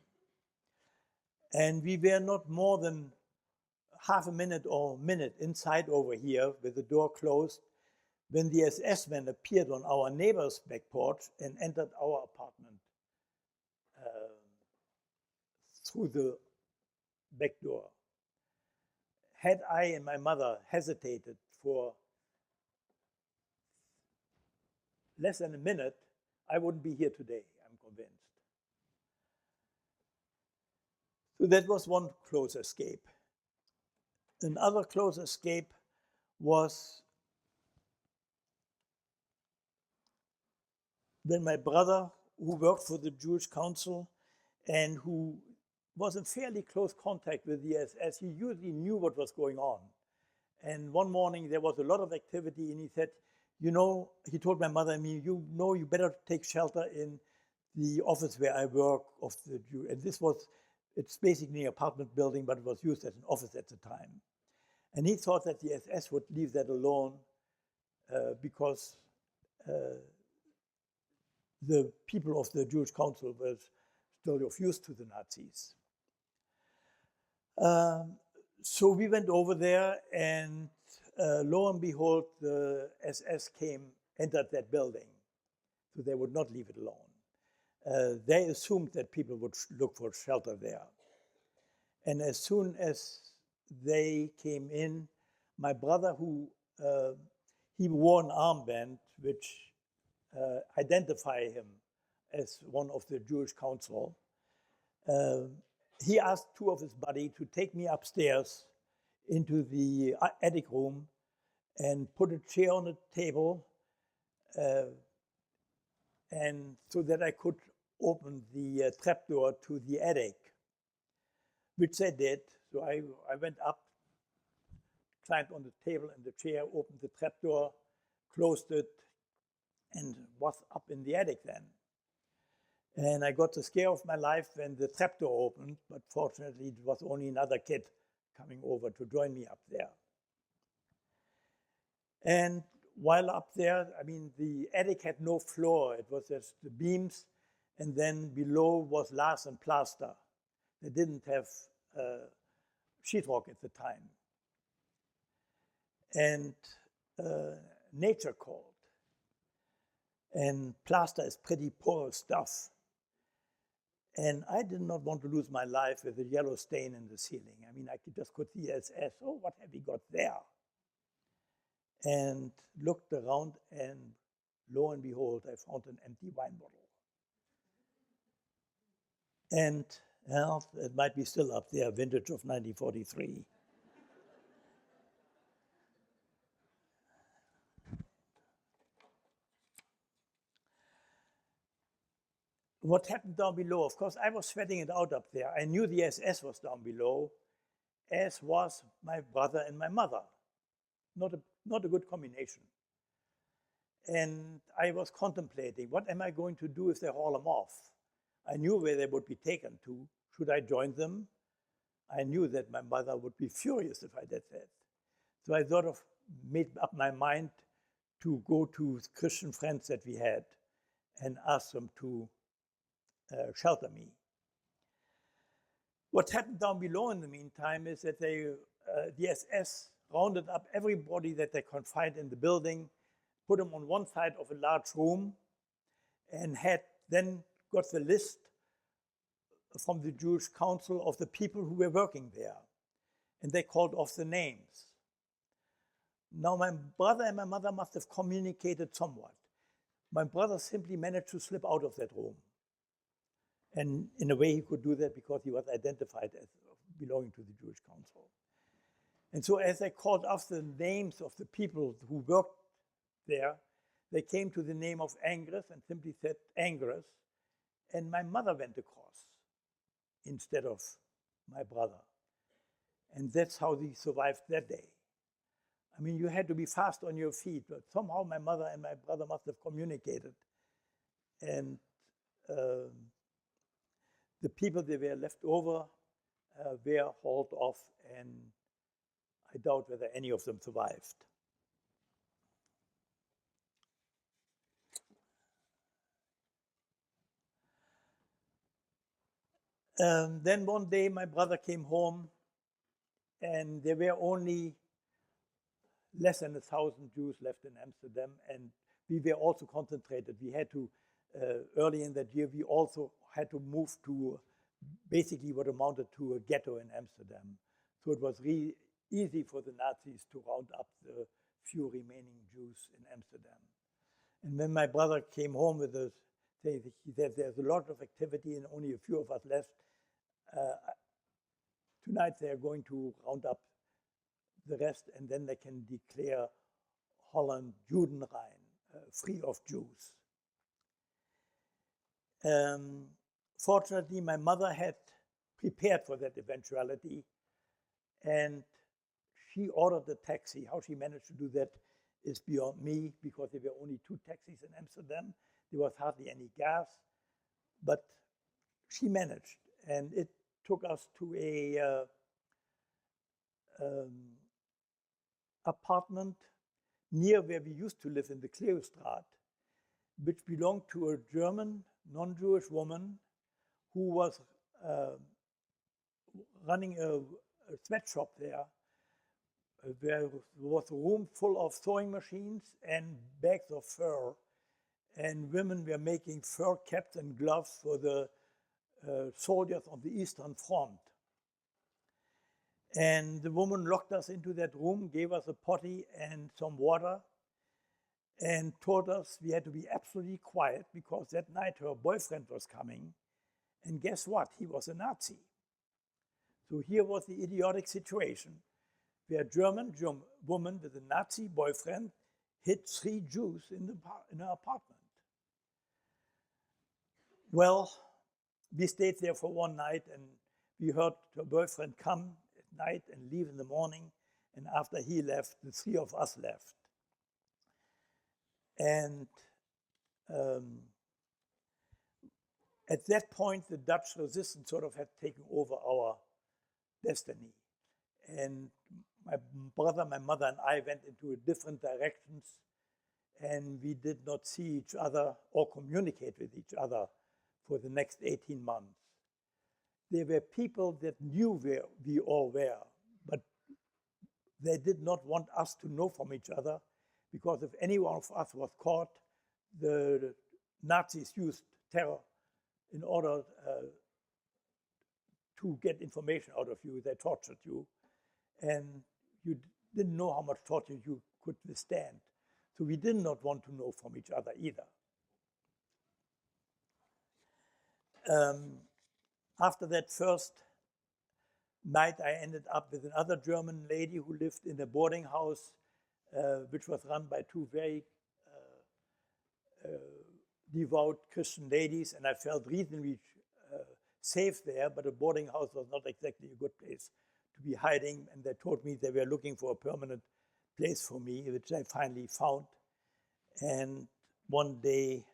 [SPEAKER 2] And we were not more than half a minute or a minute inside over here with the door closed when the SS man appeared on our neighbor's back porch and entered our apartment through the back door. Had I and my mother hesitated for less than a minute, I wouldn't be here today, I'm convinced. So that was one close escape. Another close escape was when my brother, who worked for the Jewish Council and who was in fairly close contact with the SS, he usually knew what was going on. And one morning there was a lot of activity, and he said, you know, he told my mother and me, you know, you better take shelter in the office where I work of the Jew. And this was, it's basically an apartment building, but it was used as an office at the time. And he thought that the SS would leave that alone because the people of the Jewish Council were still refused to the Nazis. So we went over there, and lo and behold, the SS entered that building. So they would not leave it alone. They assumed that people would look for shelter there. And as soon as they came in, my brother, who he wore an armband which identified him as one of the Jewish Council, he asked two of his buddies to take me upstairs into the attic room and put a chair on the table, and so that I could open the trapdoor to the attic, which they did. So I went up, climbed on the table and the chair, opened the trapdoor, closed it, and was up in the attic then. And I got the scare of my life when the trapdoor opened, but fortunately it was only another kid coming over to join me up there. And while up there, I mean, the attic had no floor. It was just the beams, and then below was lath and plaster. They didn't have sheetrock at the time. And nature called. And plaster is pretty porous stuff. And I did not want to lose my life with a yellow stain in the ceiling. I mean, I just could see SS, oh, what have we got there? And looked around, and lo and behold, I found an empty wine bottle. And well, it might be still up there, vintage of 1943. What happened down below? Of course, I was sweating it out up there. I knew the SS was down below, as was my brother and my mother. Not a good combination. And I was contemplating, what am I going to do if they haul them off? I knew where they would be taken to. Should I join them? I knew that my mother would be furious if I did that. So I sort of made up my mind to go to Christian friends that we had and ask them to shelter me. What happened down below in the meantime is that the SS rounded up everybody that they could find in the building, put them on one side of a large room, and had then got the list from the Jewish Council of the people who were working there. And they called off the names. Now my brother and my mother must have communicated somewhat. My brother simply managed to slip out of that room. And in a way he could do that because he was identified as belonging to the Jewish Council. And so as they called off the names of the people who worked there, they came to the name of Angress and simply said Angress, and my mother went across instead of my brother. And that's how they survived that day. I mean, you had to be fast on your feet, but somehow my mother and my brother must have communicated. And the people that were left over were hauled off, and I doubt whether any of them survived. Then one day my brother came home, and there were only less than 1,000 Jews left in Amsterdam, and we were also concentrated. We had to, early in that year, we also had to move to basically what amounted to a ghetto in Amsterdam. So it was really easy for the Nazis to round up the few remaining Jews in Amsterdam. And when my brother came home with us, he said, there's a lot of activity and only a few of us left. Tonight they're going to round up the rest, and then they can declare Holland Judenrein, free of Jews. Fortunately, my mother had prepared for that eventuality, and she ordered a taxi. How she managed to do that is beyond me, because there were only 2 taxis in Amsterdam. There was hardly any gas, but she managed, and it took us to a apartment near where we used to live in the Kleostraat, which belonged to a German non-Jewish woman who was running a sweatshop there, where was a room full of sewing machines and bags of fur, and women were making fur caps and gloves for the soldiers on the Eastern Front. And the woman locked us into that room, gave us a potty and some water, and told us we had to be absolutely quiet, because that night her boyfriend was coming, and guess what? He was a Nazi. So here was the idiotic situation, where a German woman with a Nazi boyfriend hid 3 Jews in her apartment. Well, we stayed there for one night, and we heard her boyfriend come at night and leave in the morning, and after he left, the 3 of us left. And at that point, the Dutch resistance sort of had taken over our destiny. And my brother, my mother, and I went into different directions, and we did not see each other or communicate with each other for the next 18 months. There were people that knew where we all were, but they did not want us to know from each other, because if any one of us was caught, the Nazis used terror in order to get information out of you. They tortured you, and you didn't know how much torture you could withstand. So we did not want to know from each other either. After that first night, I ended up with another German lady who lived in a boarding house, which was run by 2 very devout Christian ladies, and I felt reasonably safe there, but a boarding house was not exactly a good place to be hiding, and they told me they were looking for a permanent place for me, which I finally found. And one day,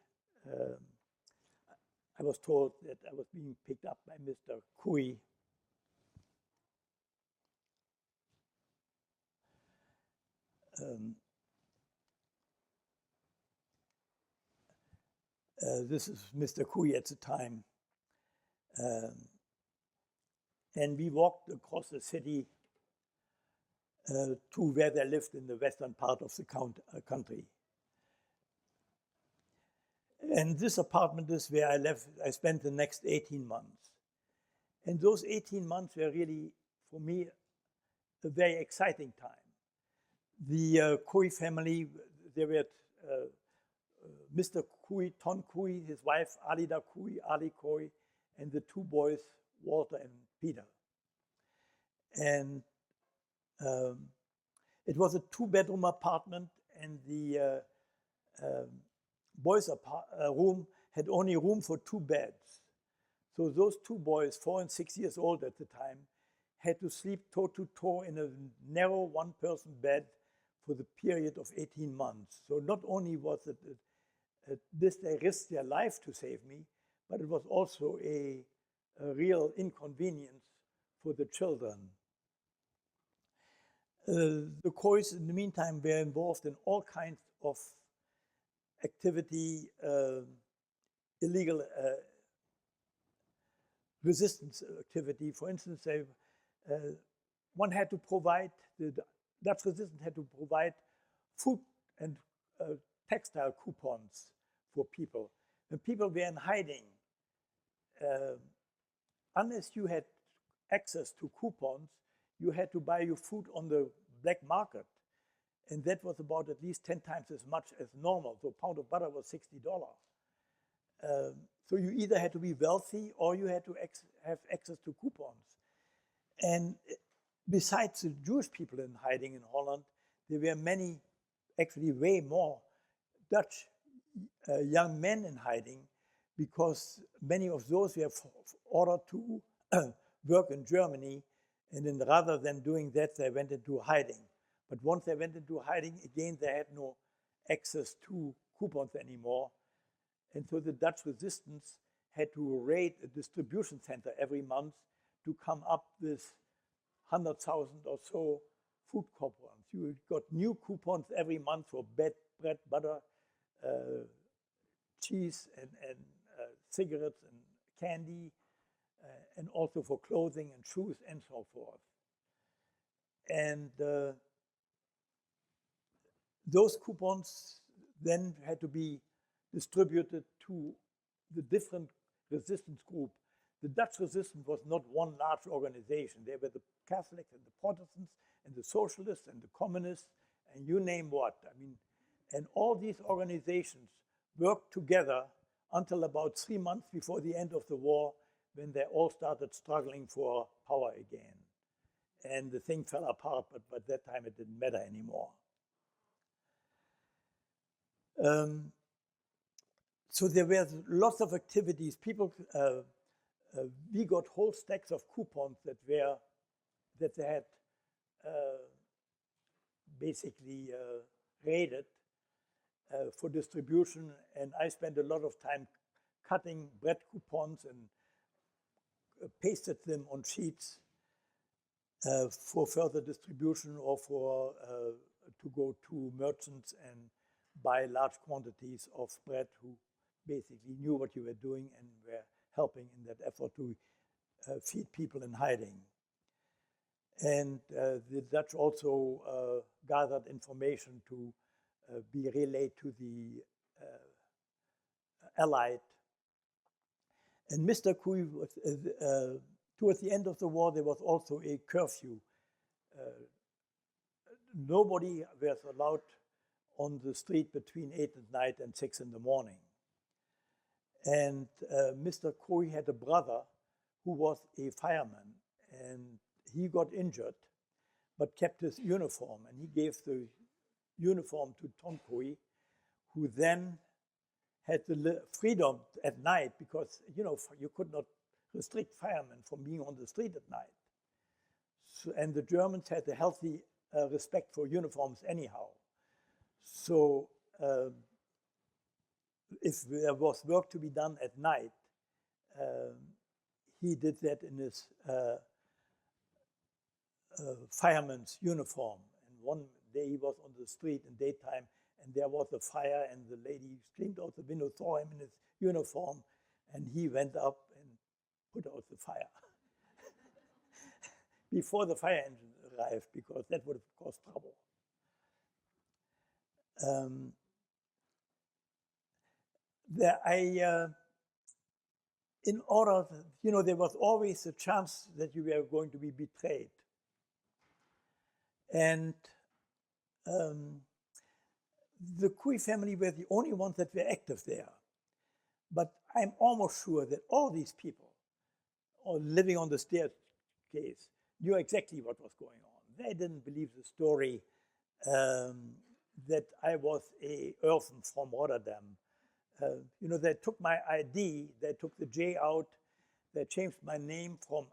[SPEAKER 2] I was told that I was being picked up by Mr. Kui. This is Mr. Kui at the time. And we walked across the city to where they lived in the western part of the country. And this apartment is where I spent the next 18 months. And those 18 months were really, for me, a very exciting time. The Kui family, there were Mr. Kui, Ton Kui, his wife Alida Kui, Ali Kui, and the 2 boys, Walter and Peter. And it was a 2-bedroom apartment, and the boys' room had only room for 2 beds. So those 2 boys, 4 and 6 years old at the time, had to sleep toe to toe in a narrow 1-person bed for the period of 18 months. So not only was it they risked their life to save me, but it was also a real inconvenience for the children. The Kois, in the meantime, were involved in all kinds of activity, illegal resistance activity. For instance, one had to provide, the Dutch resistance had to provide food and textile coupons for people. When people were in hiding, unless you had access to coupons, you had to buy your food on the black market. And that was about at least 10 times as much as normal. So a pound of butter was $60. So you either had to be wealthy or you had to have access to coupons. And besides the Jewish people in hiding in Holland, there were many, actually way more Dutch young men in hiding, because many of those were ordered to work in Germany, and then rather than doing that, they went into hiding. But once they went into hiding, again, they had no access to coupons anymore. And so the Dutch resistance had to raid a distribution center every month to come up with 100,000 or so food coupons. You got new coupons every month for bread, butter, cheese, and cigarettes and candy, and also for clothing and shoes and so forth. And those coupons then had to be distributed to the different resistance group. The Dutch resistance was not one large organization. There were the Catholics and the Protestants and the socialists and the communists and you name what. I mean, and all these organizations worked together until about 3 months before the end of the war, when they all started struggling for power again. And the thing fell apart, but by that time it didn't matter anymore. So there were lots of activities. People, we got whole stacks of coupons that they had basically raided for distribution, and I spent a lot of time cutting bread coupons and pasted them on sheets for further distribution or for to go to merchants and buy large quantities of bread who basically knew what you were doing and were helping in that effort to feed people in hiding. And the Dutch also gathered information to be relayed to the Allied. And Mr. Couy, towards the end of the war, there was also a curfew. Nobody was allowed on the street between 8 at night and 6 in the morning. And Mr. Couy had a brother who was a fireman, and he got injured, but kept his uniform, and he gave the uniform to Tom Couy, who then had the freedom at night, because you could not restrict firemen from being on the street at night. So, and the Germans had a healthy respect for uniforms anyhow. So if there was work to be done at night, he did that in his fireman's uniform. And one day he was on the street in daytime, and there was a fire, and the lady screamed out the window, saw him in his uniform, and he went up and put out the fire before the fire engine arrived, because that would have caused trouble. In order, there was always a chance that you were going to be betrayed. And the Couy family were the only ones that were active there. But I'm almost sure that all these people, living on the staircase, knew exactly what was going on. They didn't believe the story that I was a orphan from Rotterdam. They took my ID, they took the J out, they changed my name from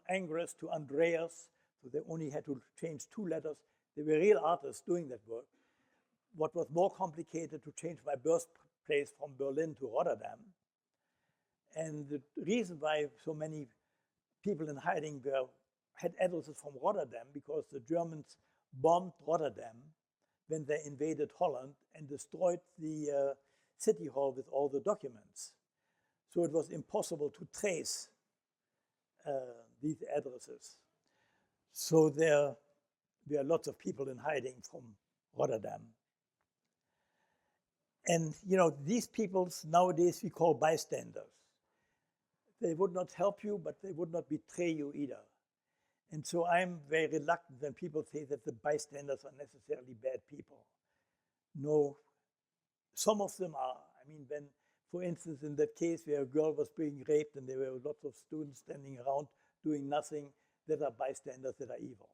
[SPEAKER 2] Angress to Andreas, so they only had to change 2 letters. They were real artists doing that work. What was more complicated, to change my birthplace from Berlin to Rotterdam. And the reason why so many people in hiding had addresses from Rotterdam, because the Germans bombed Rotterdam when they invaded Holland and destroyed the city hall with all the documents. So it was impossible to trace these addresses. So there were lots of people in hiding from Rotterdam. And these people nowadays we call bystanders. They would not help you, but they would not betray you either. And so I'm very reluctant when people say that the bystanders are necessarily bad people. No, some of them are. I mean, when, for instance, in that case where a girl was being raped and there were lots of students standing around doing nothing, that are bystanders that are evil.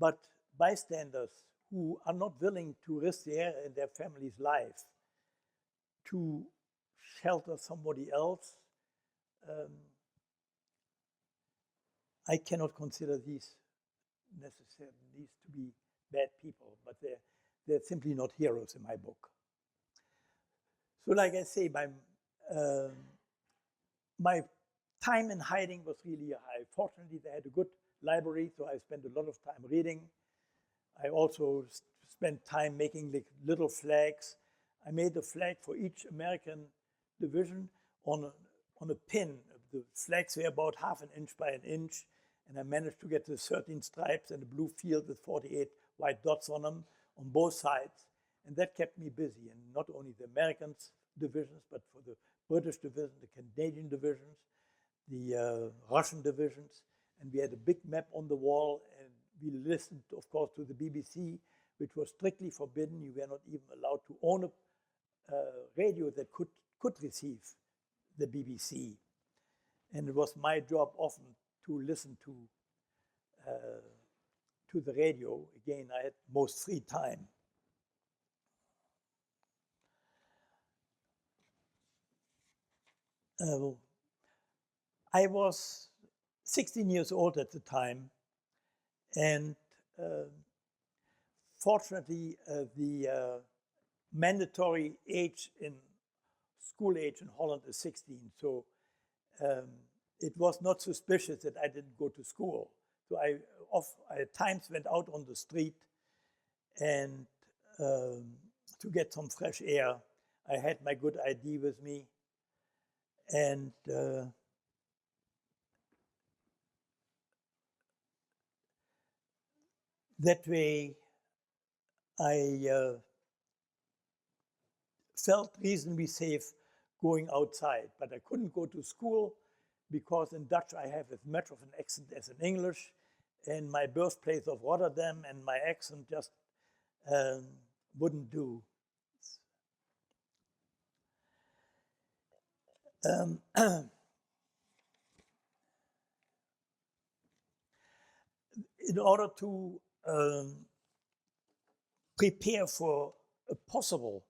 [SPEAKER 2] But bystanders who are not willing to risk their and their family's life to shelter somebody else. I cannot consider these to be bad people, but they're simply not heroes in my book. So like I say, my time in hiding was really high. Fortunately, they had a good library, so I spent a lot of time reading. I also spent time making like little flags. I made a flag for each American division on a pin. The flags were about 1/2 inch by 1 inch, and I managed to get the 13 stripes and a blue field with 48 white dots on them on both sides. And that kept me busy, and not only the American divisions, but for the British division, the Canadian divisions, the Russian divisions. And we had a big map on the wall, and we listened, of course, to the BBC, which was strictly forbidden. You were not even allowed to own a radio that could receive the BBC. And it was my job often to listen to the radio. Again, I had most free time. I was 16 years old at the time, and fortunately, the mandatory age in school age in Holland is 16, so it was not suspicious that I didn't go to school. So I at times went out on the street and to get some fresh air. I had my good ID with me, and that way I felt reasonably safe going outside. But I couldn't go to school because in Dutch I have as much of an accent as in English, and my birthplace of Rotterdam and my accent just wouldn't do. In order to prepare for a possible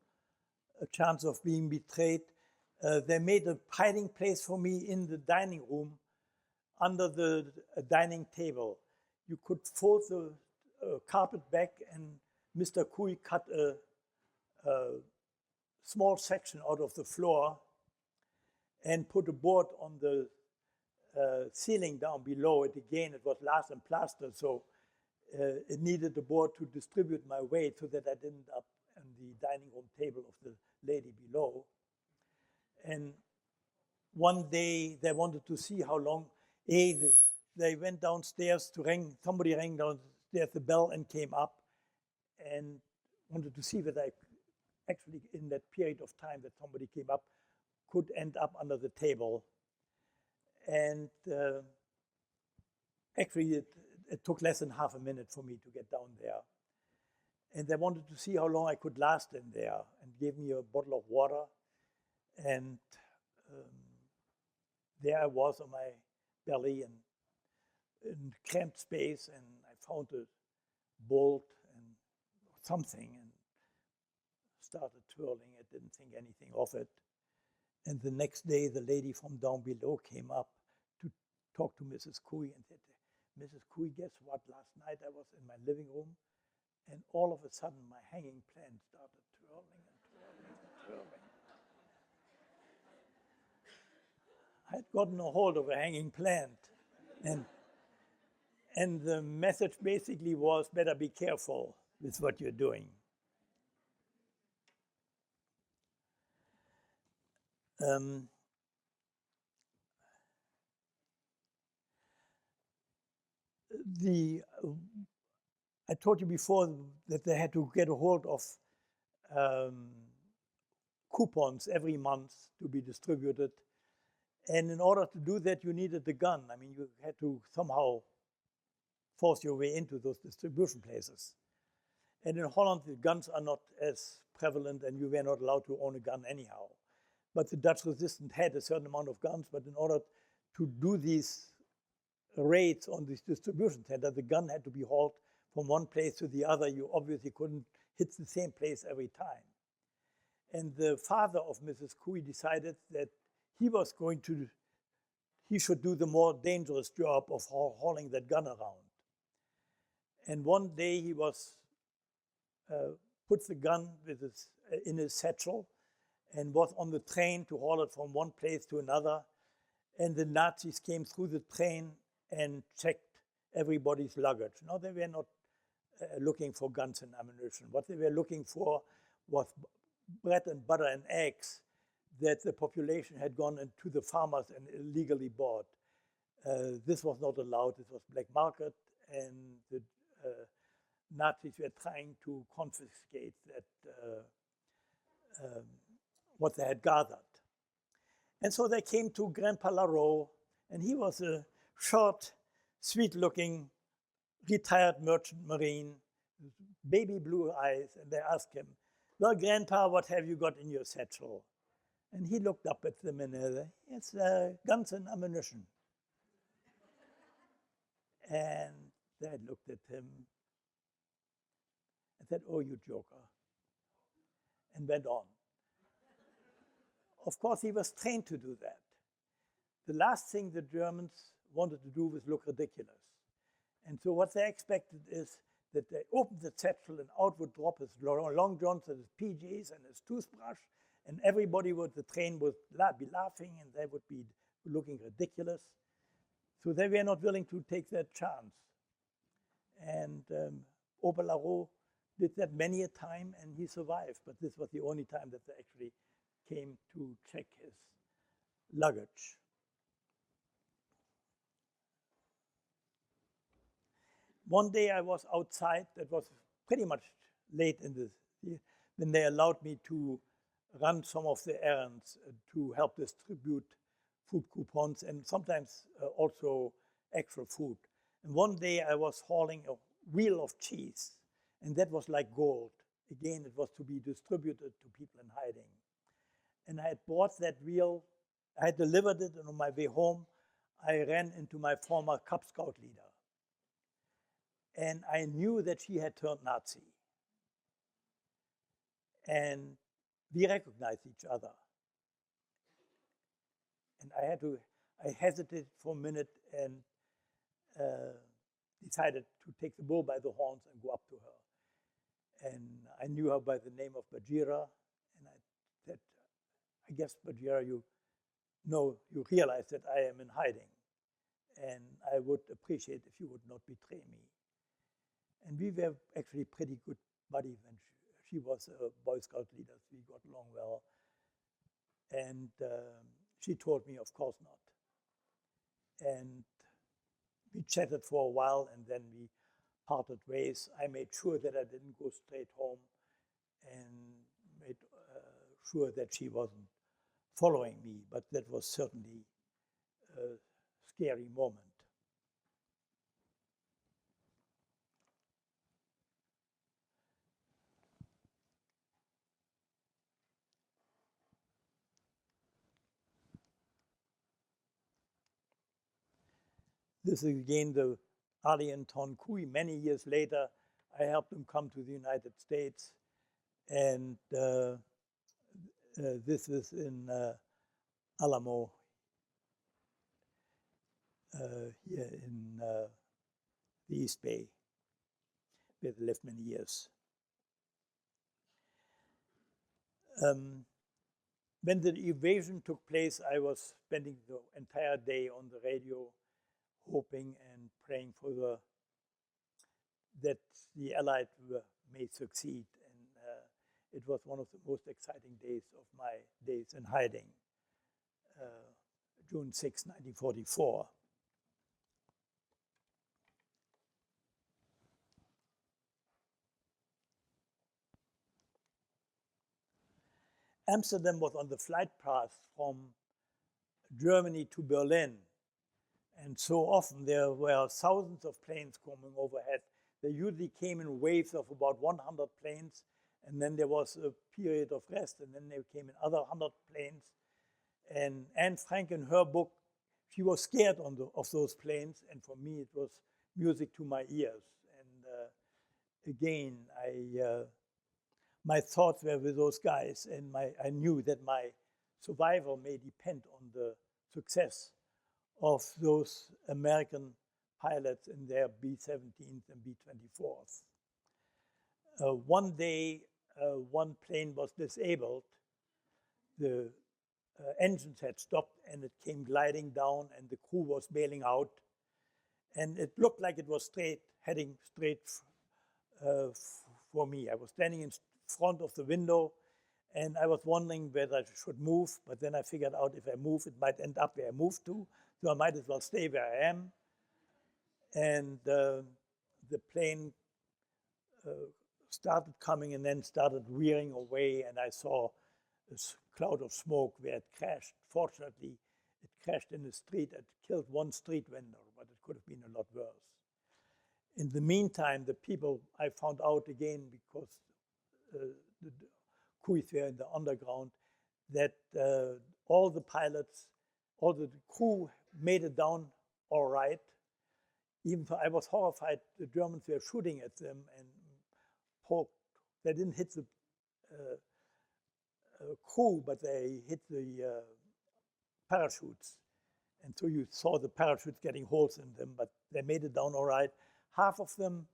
[SPEAKER 2] chance of being betrayed, they made a hiding place for me in the dining room under the dining table. You could fold the carpet back, and Mr. Kui cut a small section out of the floor and put a board on the ceiling down below it. Again, it was last and plaster, so it needed a board to distribute my weight so that I didn't end up on the dining room table of the lady below. And one day they wanted to see how long. They went downstairs to ring. Somebody rang downstairs the bell and came up and wanted to see whether I actually, in that period of time that somebody came up, could end up under the table. And actually, it took less than half a minute for me to get down there. And they wanted to see how long I could last in there, and gave me a bottle of water. And there I was on my belly and in cramped space, and I found a bolt and something and started twirling it, didn't think anything of it. And the next day, the lady from down below came up to talk to Mrs. Kui and said, "Mrs. Kui, guess what? Last night I was in my living room, and all of a sudden my hanging plant started twirling and twirling and twirling." I had gotten a hold of a hanging plant, and the message basically was, better be careful with what you're doing. I told you before that they had to get a hold of coupons every month to be distributed. And in order to do that, you needed a gun. I mean, you had to somehow force your way into those distribution places. And in Holland, the guns are not as prevalent, and you were not allowed to own a gun anyhow. But the Dutch resistance had a certain amount of guns, but in order to do these raids on this distribution center, the gun had to be hauled from one place to the other. You obviously couldn't hit the same place every time. And the father of Mrs. Cooey decided that he should do the more dangerous job of hauling that gun around. And one day he put the gun in his satchel and was on the train to haul it from one place to another. And the Nazis came through the train and checked everybody's luggage. Now, they were not looking for guns and ammunition. What they were looking for was bread and butter and eggs that the population had gone into the farmers and illegally bought. This was not allowed. This was black market, and the Nazis were trying to confiscate what they had gathered. And so they came to Grandpa LaRoe, and he was a short, sweet-looking, retired merchant marine, baby blue eyes, and they asked him, "Well, Grandpa, what have you got in your satchel?" And he looked up at them and said, "It's guns and ammunition." And they looked at him and said, "Oh, you joker," and went on. Of course, he was trained to do that. The last thing the Germans wanted to do was look ridiculous. And so what they expected is that they opened the satchel and out would drop his long johns and his PJs and his toothbrush, and everybody the train would be laughing and they would be looking ridiculous. So they were not willing to take that chance. And Opa LaRoe did that many a time, and he survived, but this was the only time that they actually came to check his luggage. One day I was outside, that was pretty much late in the year, when they allowed me to run some of the errands to help distribute food coupons and sometimes also extra food. And one day I was hauling a wheel of cheese, and that was like gold. Again, it was to be distributed to people in hiding. And I had bought that wheel, I had delivered it, and on my way home, I ran into my former Cub Scout leader. And I knew that she had turned Nazi. And we recognized each other. And I hesitated for a minute and decided to take the bull by the horns and go up to her. And I knew her by the name of Bajira, and I said, "I guess, Bajira, you realize that I am in hiding, and I would appreciate if you would not betray me." And we were actually pretty good buddies when she was a Boy Scout leader. We got along well. And she told me, of course not. And we chatted for a while, and then we parted ways. I made sure that I didn't go straight home and made sure that she wasn't following me, but that was certainly a scary moment. This is again the Ali and Ton Cooey. Many years later, I helped them come to the United States, and this is in Alamo, here in the East Bay, where they lived many years. When the invasion took place, I was spending the entire day on the radio, hoping and praying for that the Allies may succeed. And it was one of the most exciting days of my days in hiding, June 6, 1944. Amsterdam was on the flight path from Germany to Berlin. And so often there were thousands of planes coming overhead. They usually came in waves of about 100 planes, and then there was a period of rest, and then there came in other 100 planes. And Anne Frank, in her book, she was scared of those planes, and for me it was music to my ears. And again, I my thoughts were with those guys, and I knew that my survival may depend on the success of those American pilots in their B-17s and B-24s. One day, one plane was disabled. The engines had stopped, and it came gliding down, and the crew was bailing out. And it looked like it was heading straight for me. I was standing in front of the window, and I was wondering whether I should move, but then I figured out if I move, it might end up where I moved to, so I might as well stay where I am. And the plane started coming and then started veering away, and I saw this cloud of smoke where it crashed. Fortunately, it crashed in the street. It killed one street vendor, but it could have been a lot worse. In the meantime, the people, I found out again, because the crews were in the underground, that all the pilots, all the crew made it down all right. Even though I was horrified, the Germans were shooting at them and poked. They didn't hit the crew, but they hit the parachutes. And so you saw the parachutes getting holes in them, but they made it down all right. Half of them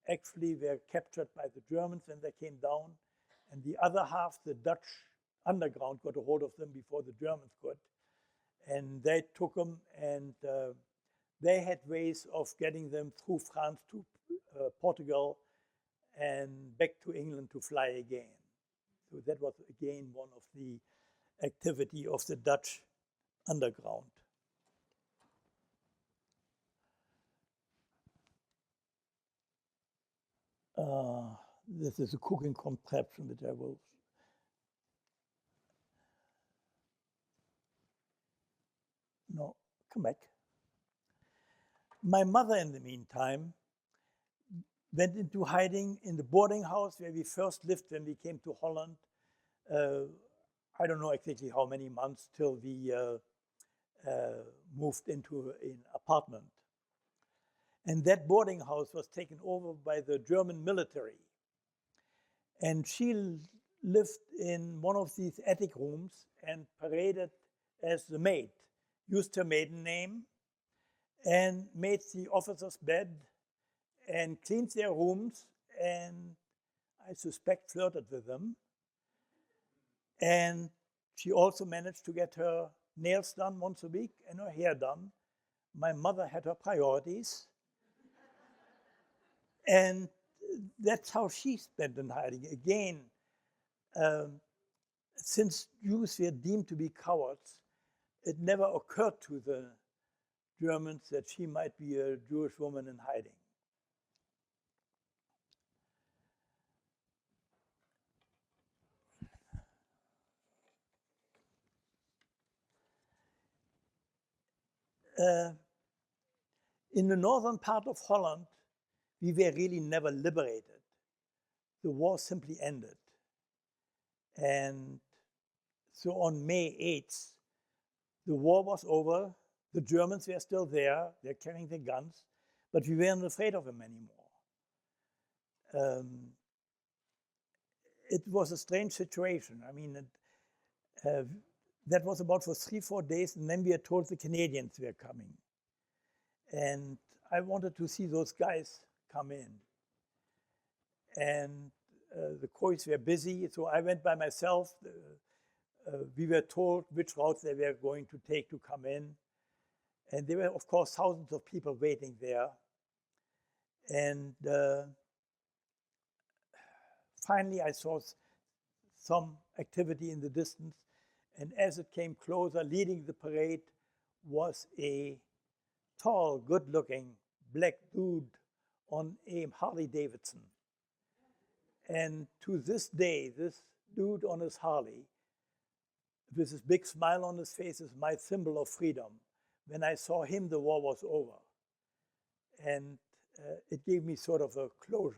[SPEAKER 2] actually were captured by the Germans when they came down, and the other half, the Dutch underground got a hold of them before the Germans could. And they took them, and they had ways of getting them through France to Portugal and back to England to fly again. So that was again one of the activity of the Dutch underground. This is a cooking contraption which I will. No, come back. My mother, in the meantime, went into hiding in the boarding house where we first lived when we came to Holland. I don't know exactly how many months till we moved into an apartment. And that boarding house was taken over by the German military. And she lived in one of these attic rooms and paraded as the maid, used her maiden name, and made the officers' bed and cleaned their rooms, and I suspect flirted with them. And she also managed to get her nails done once a week and her hair done. My mother had her priorities. And that's how she spent in hiding. Again, since Jews were deemed to be cowards, it never occurred to the Germans that she might be a Jewish woman in hiding. In the northern part of Holland, we were really never liberated. The war simply ended. And so on May 8th, the war was over. The Germans were still there. They're carrying their guns, but we weren't afraid of them anymore. It was a strange situation. I mean, that was about for 3-4 days, and then we were told the Canadians were coming. And I wanted to see those guys come in. And the Croats were busy, so I went by myself. We were told which routes they were going to take to come in. And there were, of course, thousands of people waiting there. And finally, I saw some activity in the distance. And as it came closer, leading the parade was a tall, good-looking black dude on a Harley Davidson. And to this day, this dude on his Harley, with his big smile on his face, is my symbol of freedom. When I saw him, the war was over. And it gave me sort of a closure.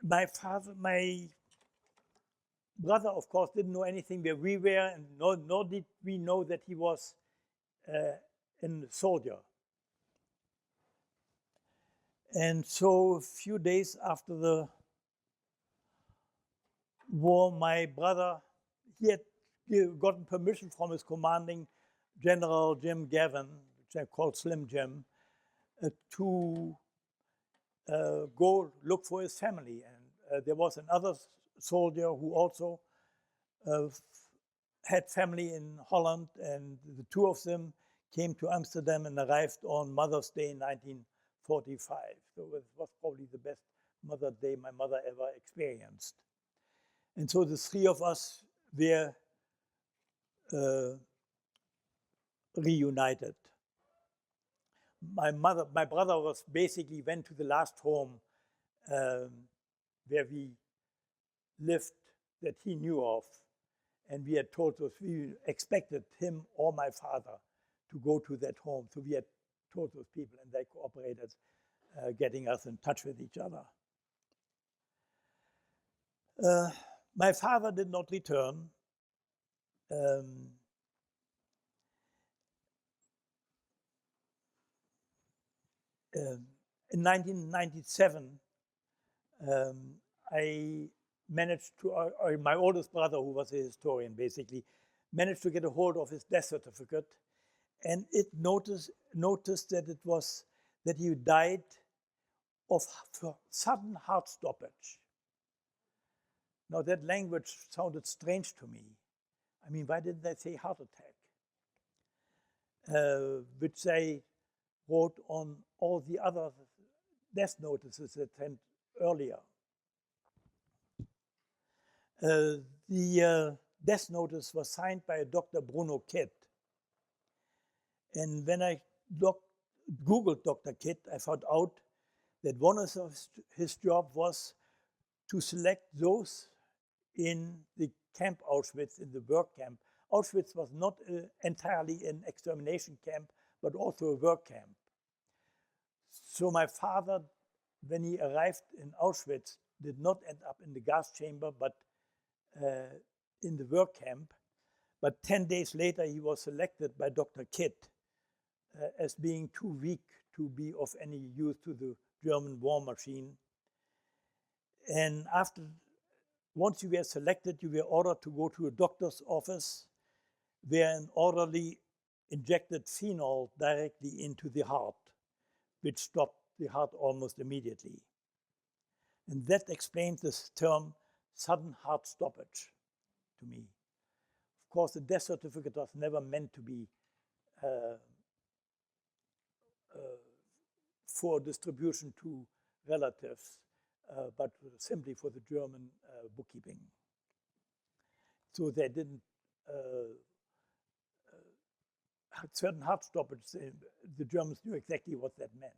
[SPEAKER 2] my brother, of course, didn't know anything where we were, and nor did we know that he was a soldier. And so a few days after the war, my brother, he had gotten permission from his commanding General Jim Gavin, which I call Slim Jim, to go look for his family. And there was another soldier who also had family in Holland, and the two of them came to Amsterdam and arrived on Mother's Day in 1945. So it was probably the best Mother's Day my mother ever experienced. And so the three of us were reunited. My brother went to the last home where we lived that he knew of, and we had told us we expected him or my father to go to that home. So we had told those people, and they cooperated, getting us in touch with each other. My father did not return. In 1997, I managed to, my oldest brother, who was a historian basically, managed to get a hold of his death certificate, and it noticed that he died of sudden heart stoppage. Now that language sounded strange to me. I mean, why didn't they say heart attack? Which they wrote on all the other death notices that sent earlier. The death notice was signed by Dr. Bruno Kidd. And when I Googled Dr. Kidd, I found out that one of his job was to select those in the camp Auschwitz, in the work camp. Auschwitz was not entirely an extermination camp, but also a work camp. So my father, when he arrived in Auschwitz, did not end up in the gas chamber, but in the work camp. But 10 days later, he was selected by Dr. Kidd as being too weak to be of any use to the German war machine. And once you were selected, you were ordered to go to a doctor's office where an orderly injected phenol directly into the heart, which stopped the heart almost immediately. And that explains this term, sudden heart stoppage, to me. Of course, the death certificate was never meant to be for distribution to relatives, but simply for the German bookkeeping. So they didn't, certain heart stoppage, the Germans knew exactly what that meant.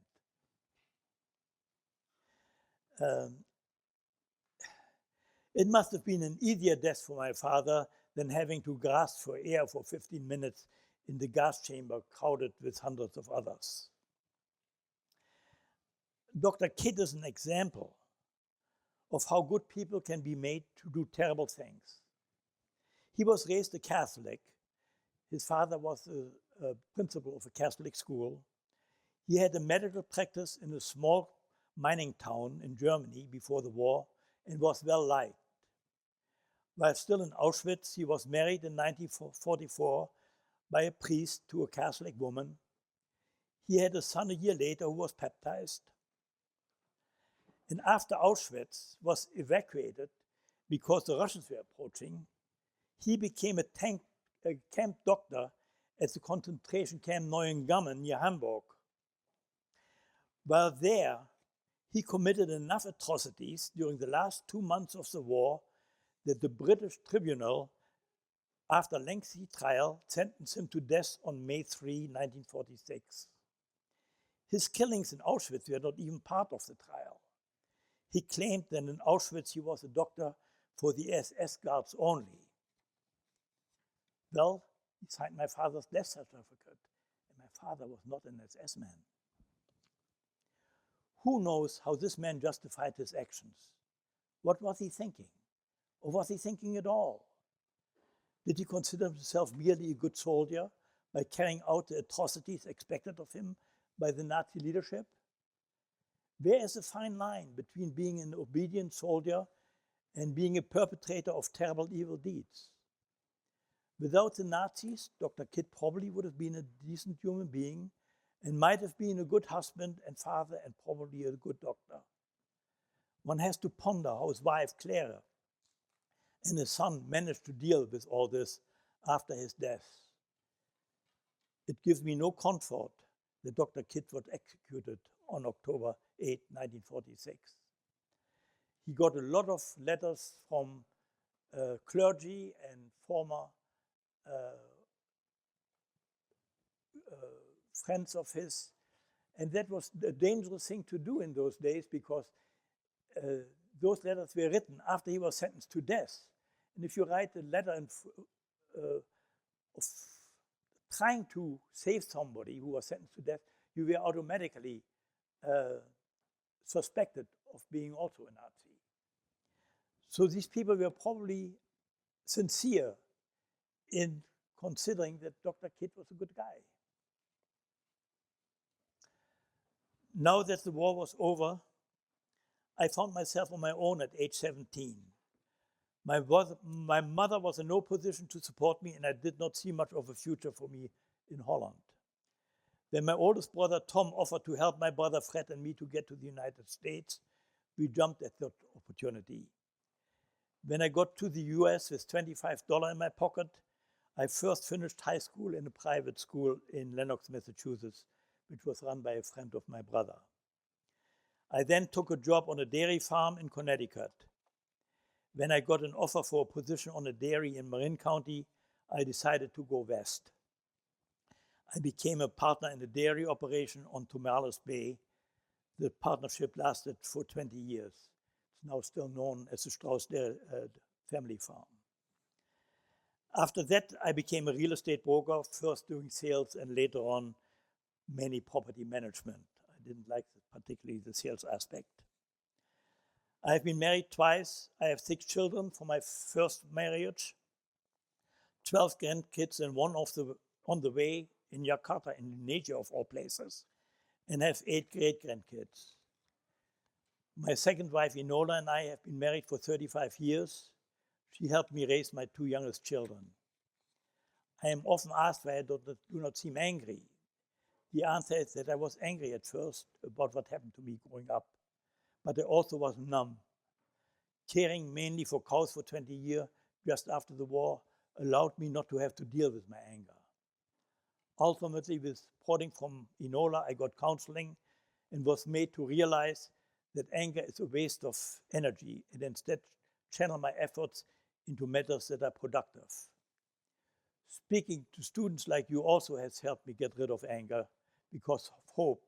[SPEAKER 2] It must have been an easier death for my father than having to gasp for air for 15 minutes in the gas chamber crowded with hundreds of others. Dr. Kidd is an example of how good people can be made to do terrible things. He was raised a Catholic. His father was a principal of a Catholic school. He had a medical practice in a small mining town in Germany before the war and was well liked. While still in Auschwitz, he was married in 1944 by a priest to a Catholic woman. He had a son a year later who was baptized. And after Auschwitz was evacuated because the Russians were approaching, he became a camp doctor at the concentration camp Neuengamme near Hamburg. While there, he committed enough atrocities during the last 2 months of the war that the British tribunal, after lengthy trial, sentenced him to death on May 3, 1946. His killings in Auschwitz were not even part of the trial. He claimed that in Auschwitz he was a doctor for the SS guards only. Well, he signed my father's death certificate, and my father was not an SS man. Who knows how this man justified his actions? What was he thinking? Or was he thinking at all? Did he consider himself merely a good soldier by carrying out the atrocities expected of him by the Nazi leadership? Where is the fine line between being an obedient soldier and being a perpetrator of terrible evil deeds? Without the Nazis, Dr. Kidd probably would have been a decent human being and might have been a good husband and father and probably a good doctor. One has to ponder how his wife, Claire, and his son managed to deal with all this after his death. It gives me no comfort that Dr. Kidd was executed on October 8, 1946. He got a lot of letters from clergy and former friends of his, and that was a dangerous thing to do in those days because those letters were written after he was sentenced to death. And if you write a letter of trying to save somebody who was sentenced to death, you were automatically suspected of being also a Nazi. So these people were probably sincere in considering that Dr. Kidd was a good guy. Now that the war was over, I found myself on my own at age 17. My mother was in no position to support me, and I did not see much of a future for me in Holland. When my oldest brother Tom offered to help my brother Fred and me to get to the United States, we jumped at that opportunity. When I got to the US with $25 in my pocket, I first finished high school in a private school in Lenox, Massachusetts, which was run by a friend of my brother. I then took a job on a dairy farm in Connecticut. When I got an offer for a position on a dairy in Marin County, I decided to go west. I became a partner in the dairy operation on Tomales Bay. The partnership lasted for 20 years. It's now still known as the Strauss family farm. After that, I became a real estate broker, first doing sales and later on many property management. I didn't like particularly the sales aspect. I have been married twice. I have 6 children from my first marriage, 12 grandkids and one on the way in Jakarta, Indonesia of all places, and have 8 great-grandkids. My second wife, Enola, and I have been married for 35 years. She helped me raise my 2 youngest children. I am often asked why I do not seem angry. The answer is that I was angry at first about what happened to me growing up, but I also was numb. Caring mainly for cows for 20 years just after the war allowed me not to have to deal with my anger. Ultimately, with prodding from Enola, I got counseling and was made to realize that anger is a waste of energy and instead channel my efforts into matters that are productive. Speaking to students like you also has helped me get rid of anger because of hope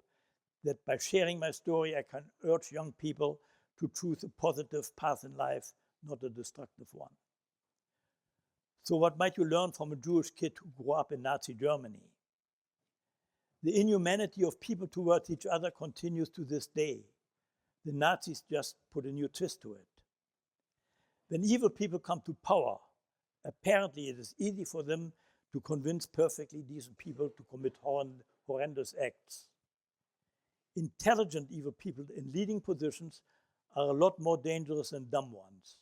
[SPEAKER 2] that by sharing my story, I can urge young people to choose a positive path in life, not a destructive one. So what might you learn from a Jewish kid who grew up in Nazi Germany? The inhumanity of people towards each other continues to this day. The Nazis just put a new twist to it. When evil people come to power, apparently it is easy for them to convince perfectly decent people to commit horrendous acts. Intelligent evil people in leading positions are a lot more dangerous than dumb ones.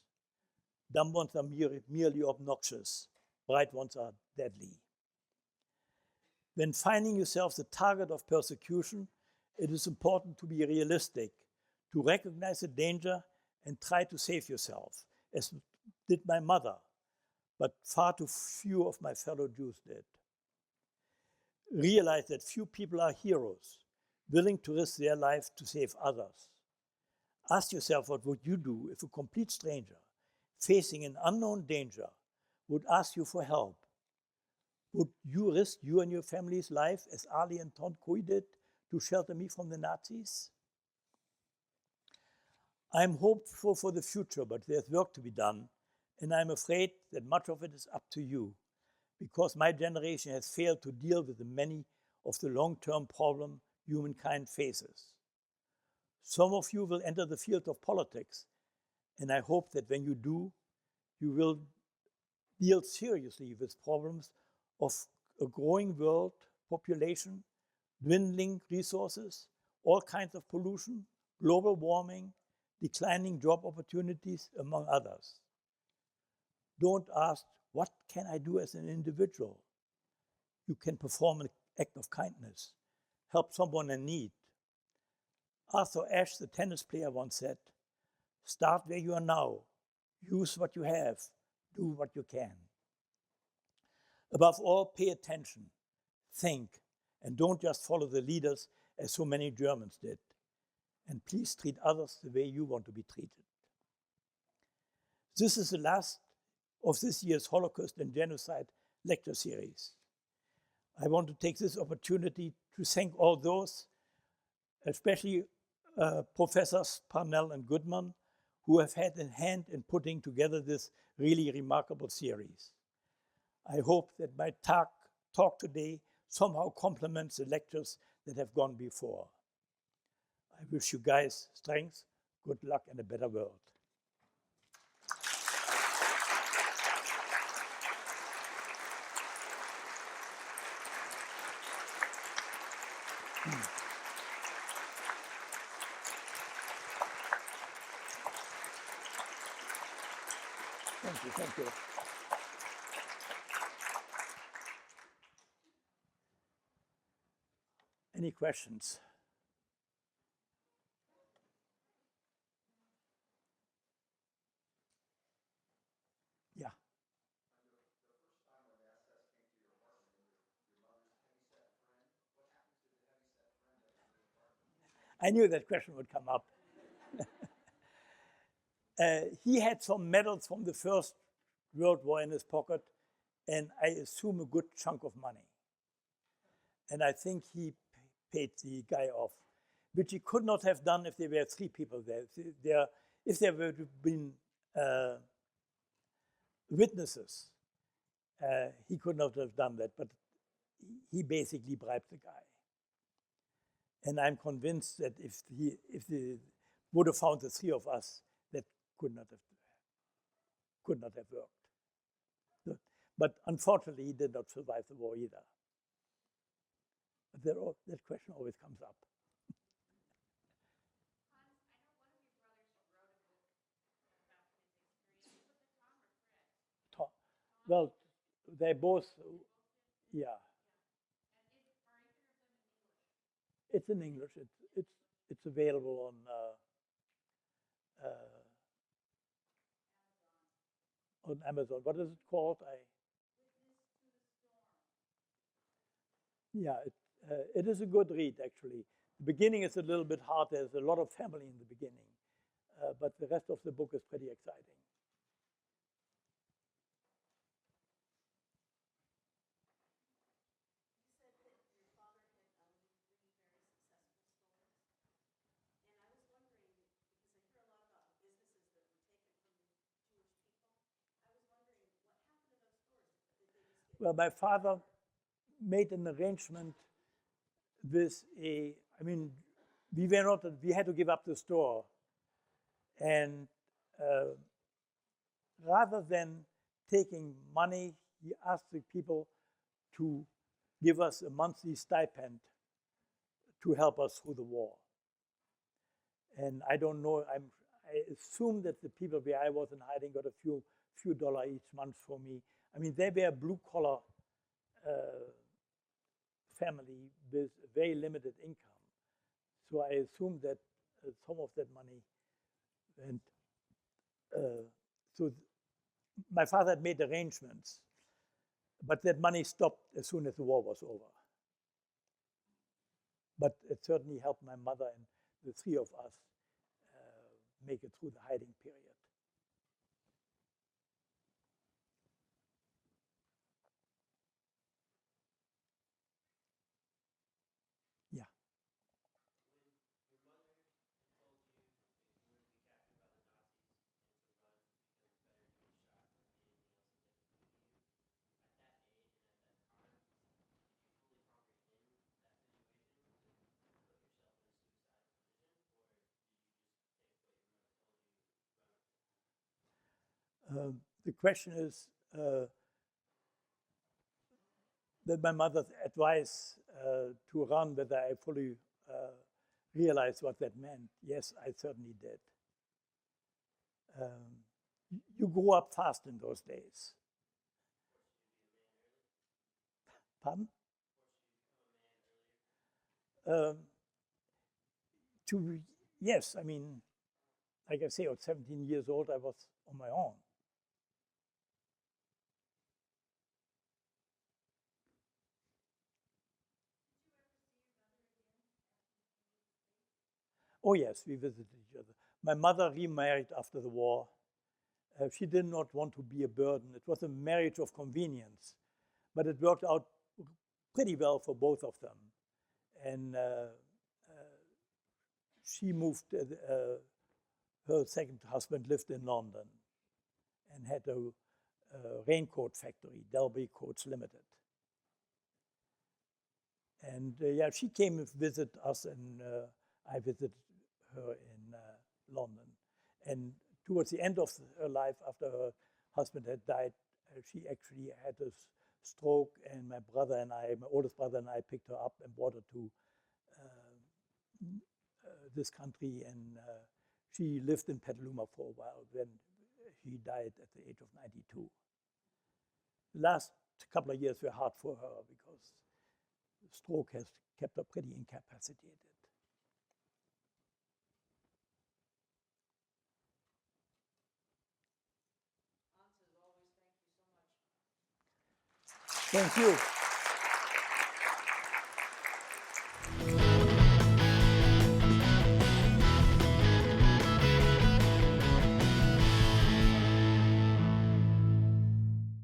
[SPEAKER 2] Dumb ones are merely obnoxious. Bright ones are deadly. When finding yourself the target of persecution, it is important to be realistic, to recognize the danger and try to save yourself, as did my mother, but far too few of my fellow Jews did. Realize that few people are heroes, willing to risk their life to save others. Ask yourself, what would you do if a complete stranger, facing an unknown danger, would ask you for help? Would you risk you and your family's life, as Ali and Tonkoy did, to shelter me from the Nazis? I'm hopeful for the future, but there's work to be done, and I'm afraid that much of it is up to you, because my generation has failed to deal with the many of the long-term problems humankind faces. Some of you will enter the field of politics, And I hope that when you do, you will deal seriously with problems of a growing world population, dwindling resources, all kinds of pollution, global warming, declining job opportunities, among others. Don't ask, what can I do as an individual? You can perform an act of kindness, help someone in need. Arthur Ashe, the tennis player, once said, start where you are now, use what you have, do what you can. Above all, pay attention, think, and don't just follow the leaders as so many Germans did. And please treat others the way you want to be treated. This is the last of this year's Holocaust and Genocide lecture series. I want to take this opportunity to thank all those, especially Professors Parnell and Goodman, who have had a hand in putting together this really remarkable series. I hope that my talk today somehow complements the lectures that have gone before. I wish you guys strength, good luck, and a better world. Thank you, thank you. Any questions? Yeah. I knew that question would come up. He had some medals from the First World War in his pocket, and I assume a good chunk of money. And I think he paid the guy off, which he could not have done if there were 3 people there. If there were been witnesses, he could not have done that, but he basically bribed the guy. And I'm convinced that if they would have found the 3 of us, that could not have worked. But unfortunately, he did not survive the war either. But that question always comes up. Well, they both, yeah. It's in English. It's available on Amazon. What is it called? Yeah, it is a good read, actually. The beginning is a little bit hard. There's a lot of family in the beginning, but the rest of the book is pretty exciting. Well, my father made an arrangement with we had to give up the store. And rather than taking money, he asked the people to give us a monthly stipend to help us through the war. And I don't know, I assume that the people where I was in hiding got a few dollars each month for me. I mean, they were a blue-collar family with very limited income. So I assume that some of that money went. My father had made arrangements, but that money stopped as soon as the war was over. But it certainly helped my mother and the 3 of us make it through the hiding period. Yeah. The question is that my mother's advice to run, whether I fully realized what that meant. Yes, I certainly did. You grew up fast in those days. Pardon? Yes, I mean, like I say, at 17 years old, I was on my own. Oh yes, we visited each other. My mother remarried after the war. She did not want to be a burden. It was a marriage of convenience, but it worked out pretty well for both of them. And she moved, her second husband lived in London and had a raincoat factory, Delby Coats Limited. And yeah, she came to visit us, and I visited her in London. And towards the end of her life, after her husband had died, she actually had a stroke, and my brother and I, my oldest brother and I, picked her up and brought her to this country, and she lived in Petaluma for a while when he died at the age of 92. The last couple of years were hard for her because the stroke has kept her pretty incapacitated. Thank you.